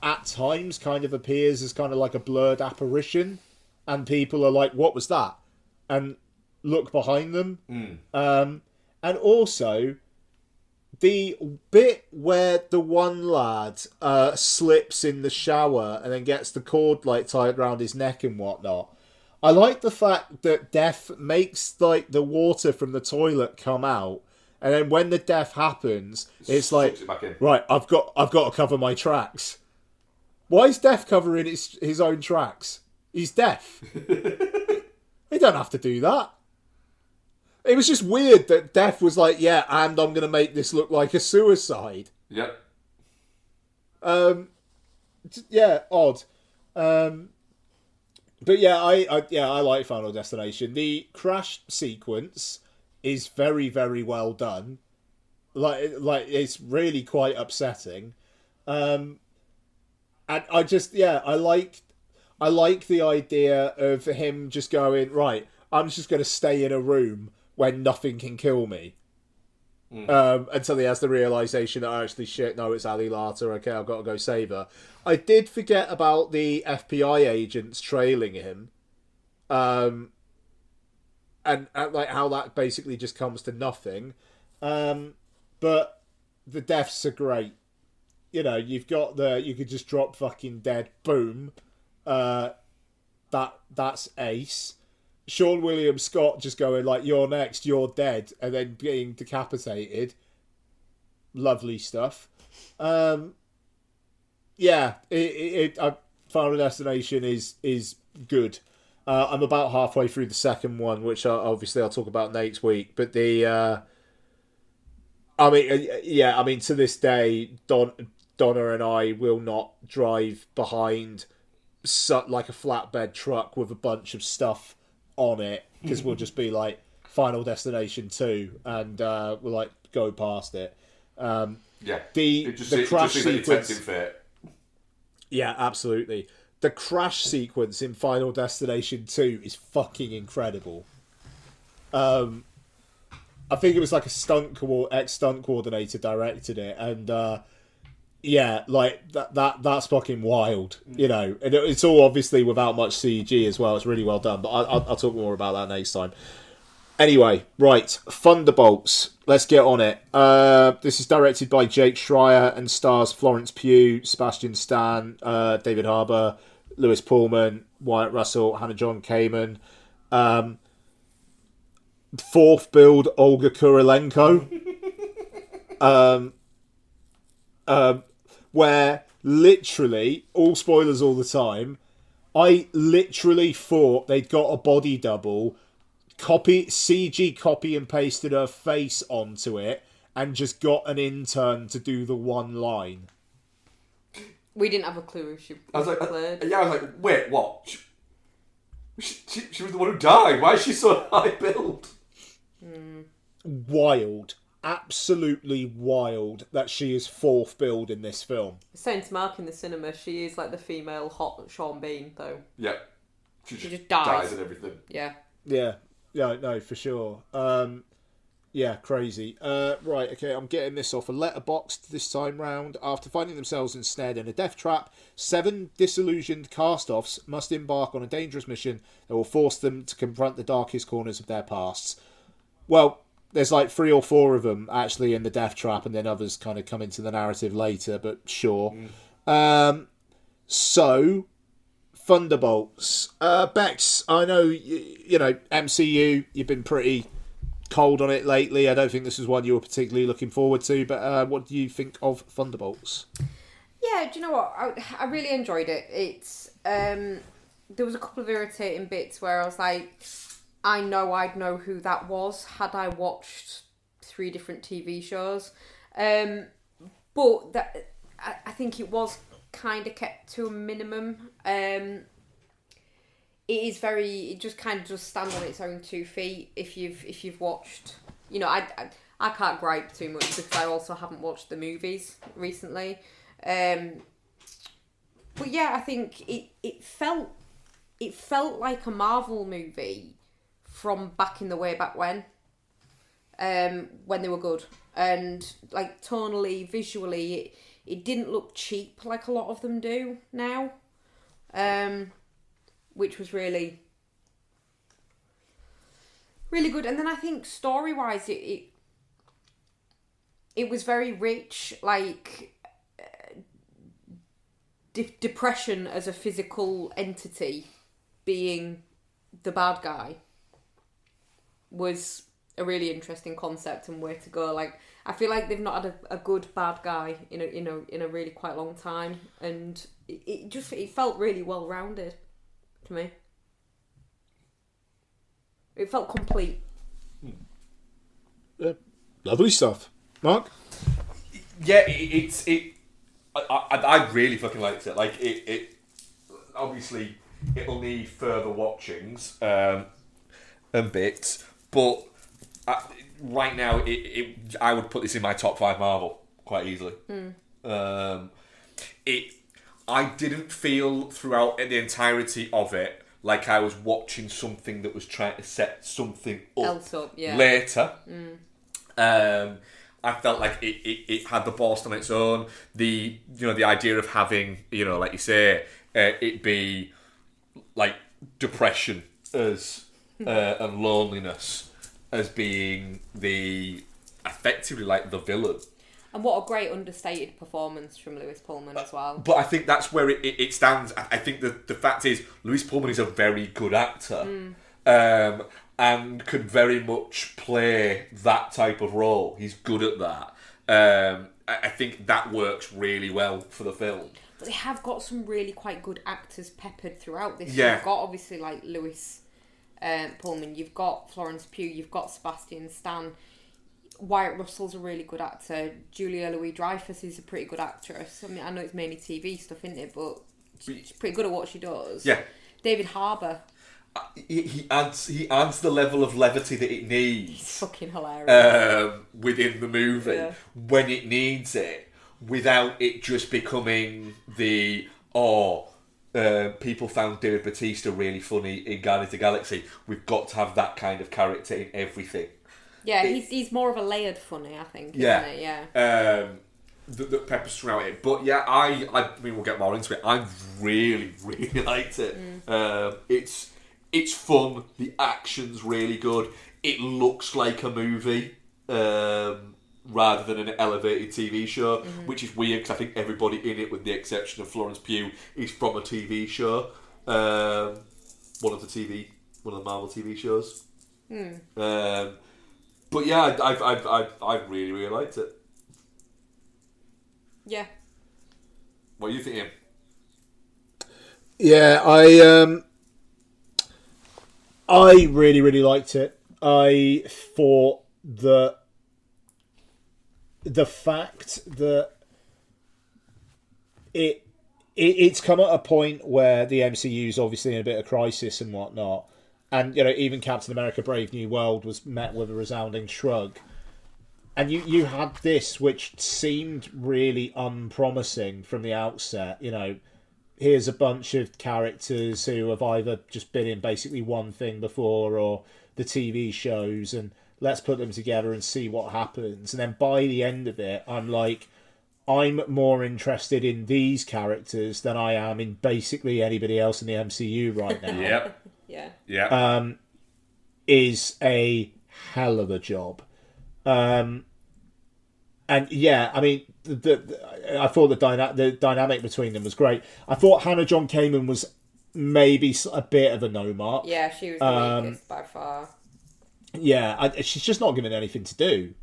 at times kind of appears as kind of like a blurred apparition, and people are like, what was that? And look behind them. And also the bit where the one lad slips in the shower and then gets the cord like tied around his neck and whatnot. I like the fact that death makes like the water from the toilet come out, and then when the death happens, it's like, right, I've got to cover my tracks. Why is Death covering his own tracks? He's deaf. He don't have to do that. It was just weird that Death was like, yeah, and I'm going to make this look like a suicide. Yep. Yeah, odd. But yeah, I like Final Destination. The crash sequence is very, very well done. Like it's really quite upsetting. And I just, I like the idea of him just going, right, I'm just going to stay in a room when nothing can kill me. Until he has the realisation that, actually, shit, no, it's Ali Lata, okay, I've got to go save her. I did forget about the FBI agents trailing him. and like how that basically just comes to nothing. But the deaths are great. You know, you've got you could just drop fucking dead, boom. That's ace. Sean William Scott just going like, "You're next, you're dead," and then being decapitated. Lovely stuff. Final Destination is good. I'm about halfway through the second one, which obviously I'll talk about next week. But to this day, Donna and I will not drive behind like a flatbed truck with a bunch of stuff on it, because we'll just be like Final Destination 2 and we'll like go past it. The crash sequence. Yeah, absolutely. The crash sequence in Final Destination 2 is fucking incredible. I think it was like a ex-stunt coordinator directed it, and that's fucking wild, you know. And it's all obviously without much CG as well. It's really well done, but I'll talk more about that next time. Anyway, right, Thunderbolts. Let's get on it. This is directed by Jake Schreier and stars Florence Pugh, Sebastian Stan, David Harbour, Lewis Pullman, Wyatt Russell, Hannah John Kamen. Fourth build Olga Kurilenko. Where literally, all spoilers all the time, I literally thought they'd got a body double, CG copy and pasted her face onto it, and just got an intern to do the one line. We didn't have a clue if she was cleared. I was like, wait, what? She was the one who died. Why is she so high build? Wild. Absolutely wild that she is fourth build in this film. Saying to Mark in the cinema, she is like the female hot Sean Bean, though. Yeah. She just dies and everything. Yeah. Yeah, no, for sure. Crazy. Right, okay, I'm getting this off a letterbox this time round. After finding themselves ensnared in a death trap, 7 disillusioned cast-offs must embark on a dangerous mission that will force them to confront the darkest corners of their pasts. Well, there's like 3 or 4 of them actually in the death trap, and then others kind of come into the narrative later, but sure. So, Thunderbolts. Bex, I know, you know, MCU, you've been pretty cold on it lately. I don't think this is one you were particularly looking forward to, but what do you think of Thunderbolts? Yeah, do you know what? I really enjoyed it. It's there was a couple of irritating bits where I was like, I know I'd know who that was had I watched 3 different TV shows. But that I think it was kind of kept to a minimum. It just kind of does stand on its own 2 feet if you've watched. You know, I can't gripe too much because I also haven't watched the movies recently. But yeah, I think it felt like a Marvel movie from back in the way back when they were good, and like tonally, visually, it didn't look cheap like a lot of them do now, which was really, really good. And then I think story wise, it was very rich, like depression as a physical entity being the bad guy was a really interesting concept and way to go. Like, I feel like they've not had a good bad guy in a really quite long time, and it felt really well rounded to me. It felt complete. Lovely stuff, Mark. Yeah, I really fucking liked it. Like it obviously it'll need further watchings and bits. But right now, I would put this in my top 5 Marvel quite easily. I didn't feel throughout the entirety of it like I was watching something that was trying to set something up later. I felt like it had the balls on its own. The idea of having, like you say, it be like depression as and loneliness as being effectively like the villain. And what a great understated performance from Lewis Pullman as well. But I think that's where it stands. I think the fact is Lewis Pullman is a very good actor, and can very much play that type of role. He's good at that. I think that works really well for the film. But they have got some really quite good actors peppered throughout this. Yeah. You've got obviously like Lewis Pullman, you've got Florence Pugh, you've got Sebastian Stan. Wyatt Russell's a really good actor. Julia Louis-Dreyfus is a pretty good actress. I mean, I know it's mainly TV stuff, isn't it? But she's pretty good at what she does. Yeah. David Harbour. He adds the level of levity that it needs. He's fucking hilarious. Within the movie when it needs it, without it just becoming people found David Bautista really funny in Guardians of the Galaxy. We've got to have that kind of character in everything. Yeah, he's more of a layered funny, I think, isn't it? Yeah. That peppers throughout it. But yeah, I mean, we'll get more into it. I really, really liked it. It's fun. The action's really good. It looks like a movie rather than an elevated TV show, which is weird because I think everybody in it, with the exception of Florence Pugh, is from a TV show. One of the Marvel TV shows. But yeah, I really, really liked it. Yeah. What are you thinking? Yeah, I really, really liked it. I thought that the fact that it's come at a point where the MCU is obviously in a bit of crisis and whatnot. And, even Captain America Brave New World was met with a resounding shrug. And you had this, which seemed really unpromising from the outset. Here's a bunch of characters who have either just been in basically one thing before or the TV shows, and let's put them together and see what happens. And then by the end of it, I'm like, I'm more interested in these characters than I am in basically anybody else in the MCU right now. Yep. Yeah. Is a hell of a job. And yeah, I mean, I thought the dynamic between them was great. I thought Hannah John Kamen was maybe a bit of a no mark. Yeah, she was the weakest by far. Yeah, she's just not given anything to do.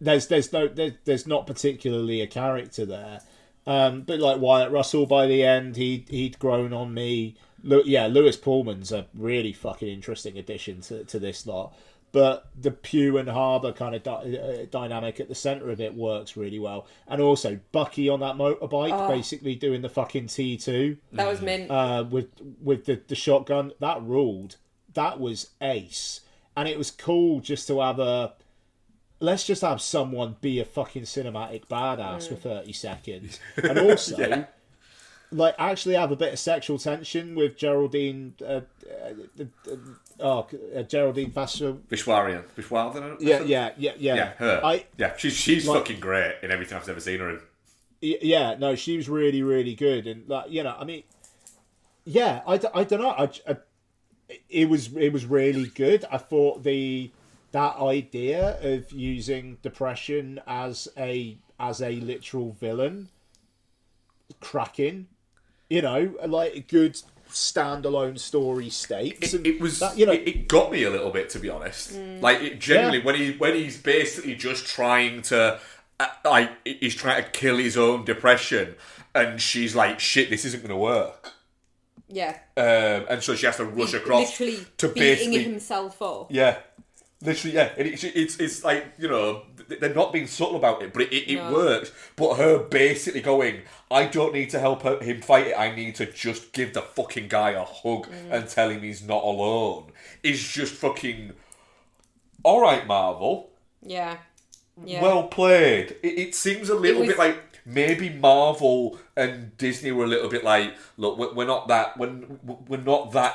There's not particularly a character there. But like Wyatt Russell, by the end, he'd grown on me. Lewis Pullman's a really fucking interesting addition to this lot. But the Pugh and Harbour kind of dynamic at the centre of it works really well. And also, Bucky on that motorbike, basically doing the fucking T2. That was mint. With the shotgun. That ruled. That was ace. And it was cool just to have let's just have someone be a fucking cinematic badass for 30 seconds. And also... like, actually have a bit of sexual tension with Geraldine Geraldine Vishwardhan. Yeah, her. She's fucking great in everything I've ever seen her in. Yeah, no, she was really, really good, and like, I mean, yeah, I don't know, it was really good. I thought that idea of using depression as a literal villain, cracking, like good standalone story stakes. It was that, it got me a little bit, to be honest. Like, it generally, when he's basically just trying to he's trying to kill his own depression, and she's like, shit, this isn't going to work. Yeah. And so she has to rush across literally to beating basically himself up. Yeah. Literally, yeah. And it's like, they're not being subtle about it, but it works. But her basically going, I don't need to help him fight it, I need to just give the fucking guy a hug and tell him he's not alone, is just fucking... Alright, Marvel. Yeah. Well played. It seems a little bit like maybe Marvel and Disney were a little bit like, look, we're not that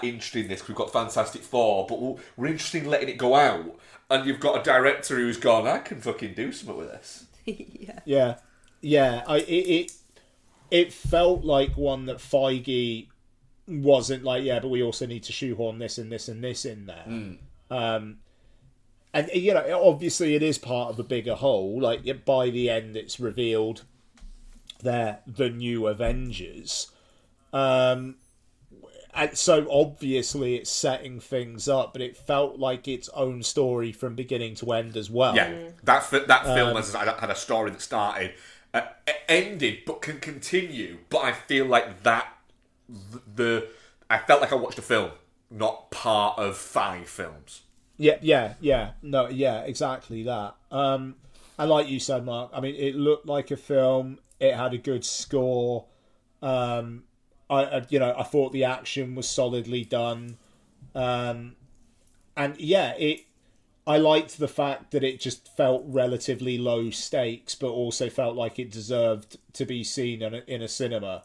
interested in this because we've got Fantastic Four, but we're interested in letting it go out. And you've got a director who's gone, I can fucking do something with this. Yeah. It felt like one that Feige wasn't like, yeah, but we also need to shoehorn this and this and this in there. And, you know, obviously it is part of a bigger whole. Like, by the end, it's revealed they're the new Avengers. And so, obviously, it's setting things up, but it felt like its own story from beginning to end as well. Yeah, that film had a story that started, ended, but can continue. But I feel like I felt like I watched a film, not part of 5 films. No, exactly that. And like you said, Mark, I mean, it looked like a film. It had a good score. I thought the action was solidly done. I liked the fact that it just felt relatively low stakes, but also felt like it deserved to be seen in a cinema.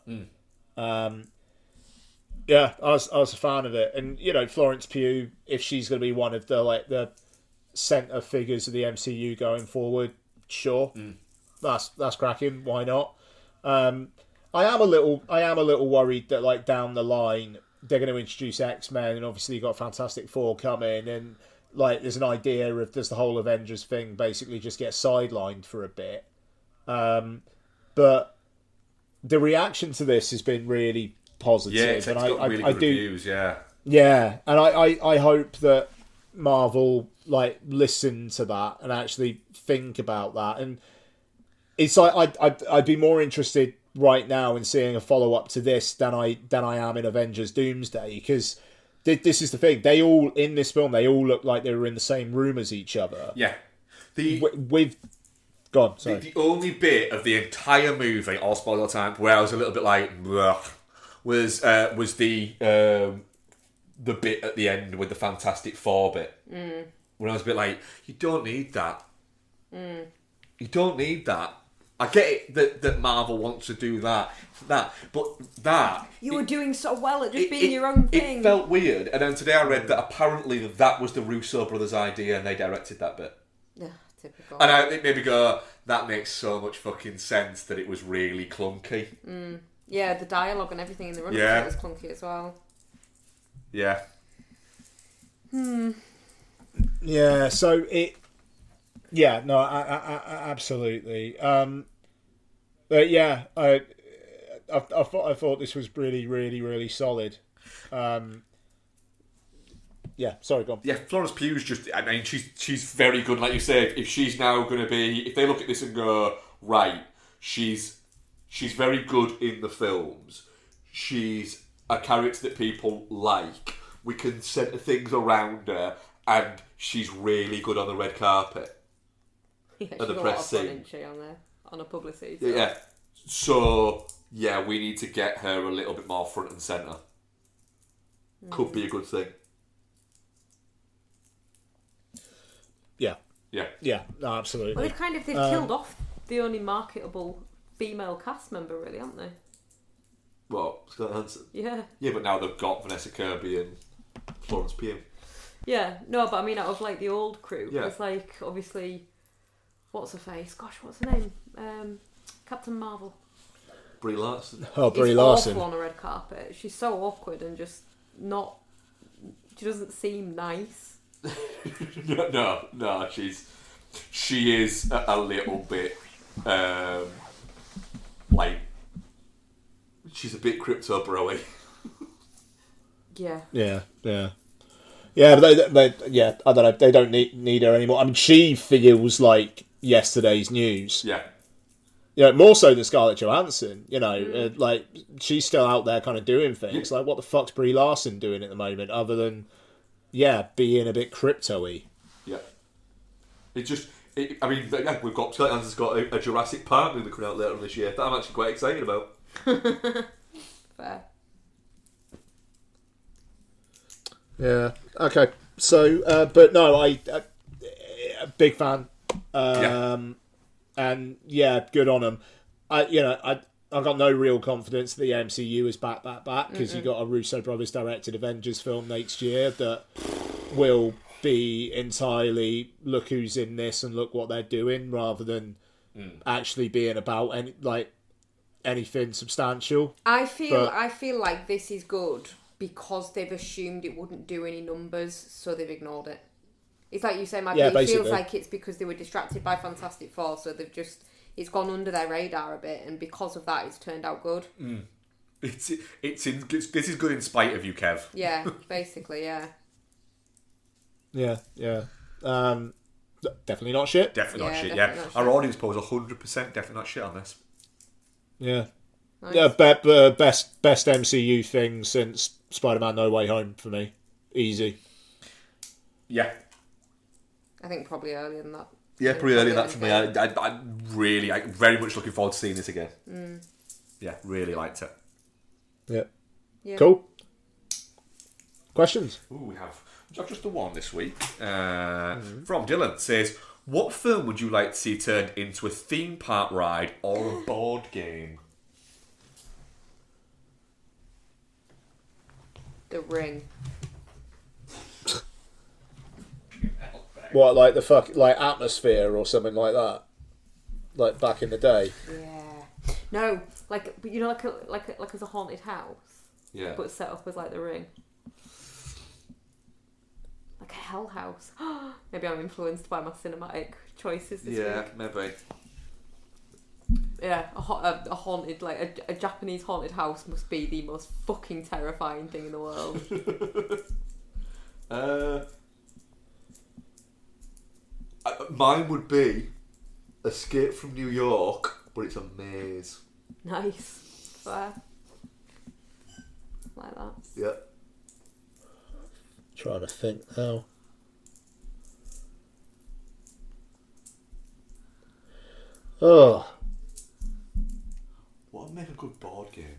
Yeah, I was a fan of it, and you know, Florence Pugh, if she's going to be one of the centre figures of the MCU going forward, sure, that's cracking. Why not? I am a little worried that like down the line they're going to introduce X-Men, and obviously you've got Fantastic Four coming, and like there's an idea of does the whole Avengers thing basically just get sidelined for a bit. But the reaction to this has been really positive. Yeah, it's got really good reviews, yeah. Yeah, and I hope that Marvel like listen to that and actually think about that. And it's like I'd be more interested right now in seeing a follow up to this than I am in Avengers Doomsday, because this is the thing. They all in this film look like they were in the same room as each other. Yeah, God, sorry. The only bit of the entire movie, all spoiled all the time, where I was a little bit like, blech, was the bit at the end with the Fantastic Four bit. When I was a bit like, you don't need that. You don't need that. I get it that Marvel wants to do that, but that... You were doing so well at just being your own thing. It felt weird, and then today I read that apparently that was the Russo brothers' idea and they directed that bit. Yeah, typical. And it made me go, that makes so much fucking sense that it was really clunky. Yeah, the dialogue and everything in the run was clunky as well. Yeah. Yeah, so it... Yeah, no, I absolutely. But yeah, I thought this was really, really, really solid. Yeah, sorry, go on. Yeah, Florence Pugh's just... I mean, she's very good. Like you said, if she's now going to be... If they look at this and go, right, she's very good in the films. She's a character that people like. We can centre things around her, and she's really good on the red carpet. Yeah, at the press scene. Isn't she, on a publicity. So. Yeah. So, yeah, we need to get her a little bit more front and centre. Could be a good thing. Yeah, no, absolutely. Well, they've killed off the only marketable female cast member, really, haven't they? What? Scarlett Johansson? Yeah. Yeah, but now they've got Vanessa Kirby and Florence Pugh. Yeah, no, but I mean, out of like the old crew, yeah. It's like obviously, what's her face? Gosh, what's her name? Captain Marvel. Brie Larson. Oh, Brie Larson. Awful on a red carpet. She's so awkward and just not. She doesn't seem nice. No, she is a little bit like she's a bit crypto bro-y. Yeah, but they I don't know. They don't need her anymore. I mean, she feels like yesterday's news. Yeah. You know, more so than Scarlett Johansson. You know, like she's still out there, kind of doing things. Yeah. Like, what the fuck's Brie Larson doing at the moment, other than being a bit crypto-y? Yeah. I mean, yeah, we've got Scarlett Johansson's got a Jurassic Park movie coming out later on this year that I'm actually quite excited about. Fair. Yeah. Okay. So, but no, I big fan. And yeah, good on them. I've got no real confidence that the MCU is back because you got a Russo brothers directed Avengers film next year that will be entirely look who's in this and look what they're doing, rather than actually being about anything substantial. I feel like this is good because they've assumed it wouldn't do any numbers, so they've ignored it. It's like you say, it feels like it's because they were distracted by Fantastic Four, so it's gone under their radar a bit, and because of that, it's turned out good. This is good in spite of you, Kev. Yeah, basically, yeah. Yeah. Definitely not shit. Definitely not Yeah, shit. definitely Yeah, not shit. our audience polls 100% definitely not shit on this. Yeah. Nice. Yeah, best MCU thing since Spider-Man No Way Home for me. Easy. Yeah. I think probably earlier than that. Yeah, pretty early that for me. I'm very much looking forward to seeing this again. Yeah, really liked it. Yeah. Cool. Questions? Ooh, we have just the one this week. From Dylan says, what film would you like to see turned into a theme park ride or a board game? The Ring. What, like like Atmosphere or something like that? Like back in the day? Yeah. No, like as a haunted house. Yeah. But set up as like The Ring. Like a hell house. Maybe I'm influenced by my cinematic choices this week. Maybe. Yeah, a haunted, like a Japanese haunted house must be the most fucking terrifying thing in the world. Mine would be Escape from New York, but it's a maze. Nice. Fair. Like that. Yeah. Trying to think now. Oh. What would make a good board game?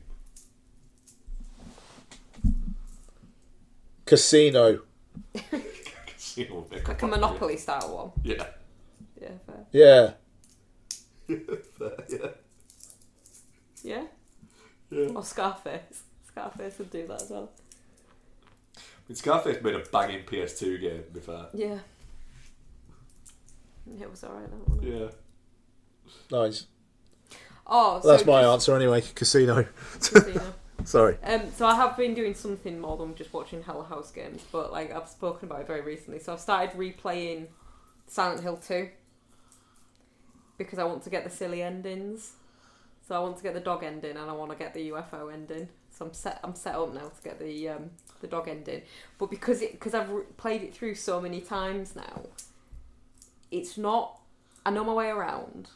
Casino. Casino would make Like a Monopoly style one. Yeah. Yeah, fair. Yeah. Yeah. Yeah? Yeah. Or Scarface. Scarface would do that as well. I mean, Scarface made a banging PS2 game, to be fair. Yeah. It was alright, that one. Yeah. Nice. Oh, so That's my answer anyway. Casino. Casino. Sorry. So I have been doing something more than just watching Hell House games, but like I've spoken about it very recently. So I've started replaying Silent Hill 2 because I want to get the silly endings. So I want to get the dog ending and I want to get the UFO ending. So I'm set up now to get the dog ending. But because I've played it through so many times now, it's not. I know my way around.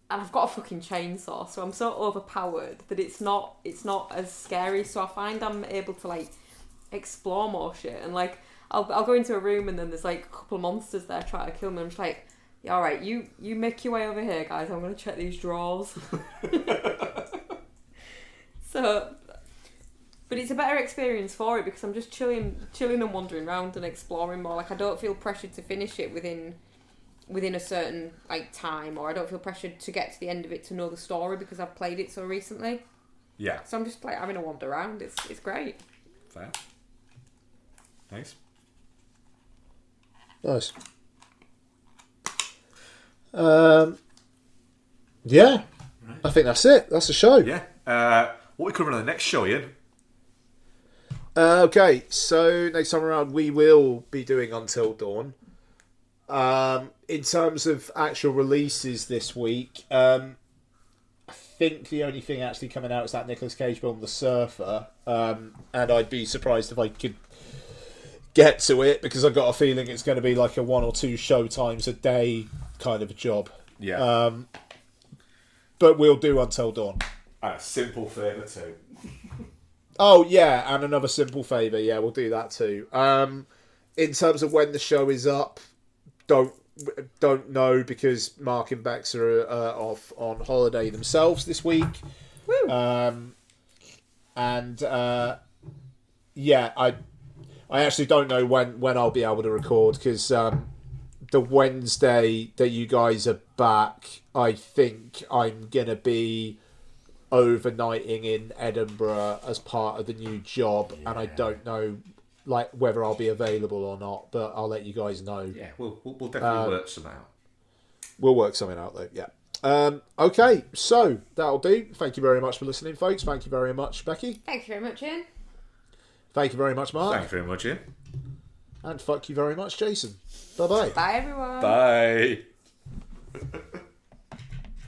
And I've got a fucking chainsaw, so I'm so overpowered that it's not as scary. So I find I'm able to like explore more shit, and like I'll go into a room and then there's like a couple of monsters there trying to kill me. I'm just like, yeah, all right, you make your way over here, guys. I'm gonna check these drawers. So, but it's a better experience for it because I'm just chilling and wandering around and exploring more. Like I don't feel pressured to finish it within a certain like time, or I don't feel pressured to get to the end of it to know the story because I've played it so recently. Yeah. So I'm just like having a wander around. It's great. Fair. Nice. Nice. Yeah. Right. I think that's it. That's the show. Yeah. What are we covering on the next show, Ian? Okay, so next time around we will be doing Until Dawn. In terms of actual releases this week, I think the only thing actually coming out is that Nicolas Cage film, The Surfer, and I'd be surprised if I could get to it because I've got a feeling it's going to be like a 1 or 2 show times a day kind of a job. Yeah. But we'll do Until Dawn. And a simple favour too. Oh yeah, and another simple favour. Yeah, we'll do that too. In terms of when the show is up, don't know because Mark and Bex are off on holiday themselves this week. Woo. Yeah, I actually don't know when I'll be able to record because the Wednesday that you guys are back, I think I'm gonna be overnighting in Edinburgh as part of the new job, and I don't know like whether I'll be available or not, but I'll let you guys know. Yeah, we'll definitely work some out. We'll work something out though, yeah. Okay, so that'll do. Thank you very much for listening, folks. Thank you very much, Becky. Thank you very much, Ian. Thank you very much, Mark. Thank you very much, Ian. And fuck you very much, Jason. Bye-bye. Bye, everyone. Bye.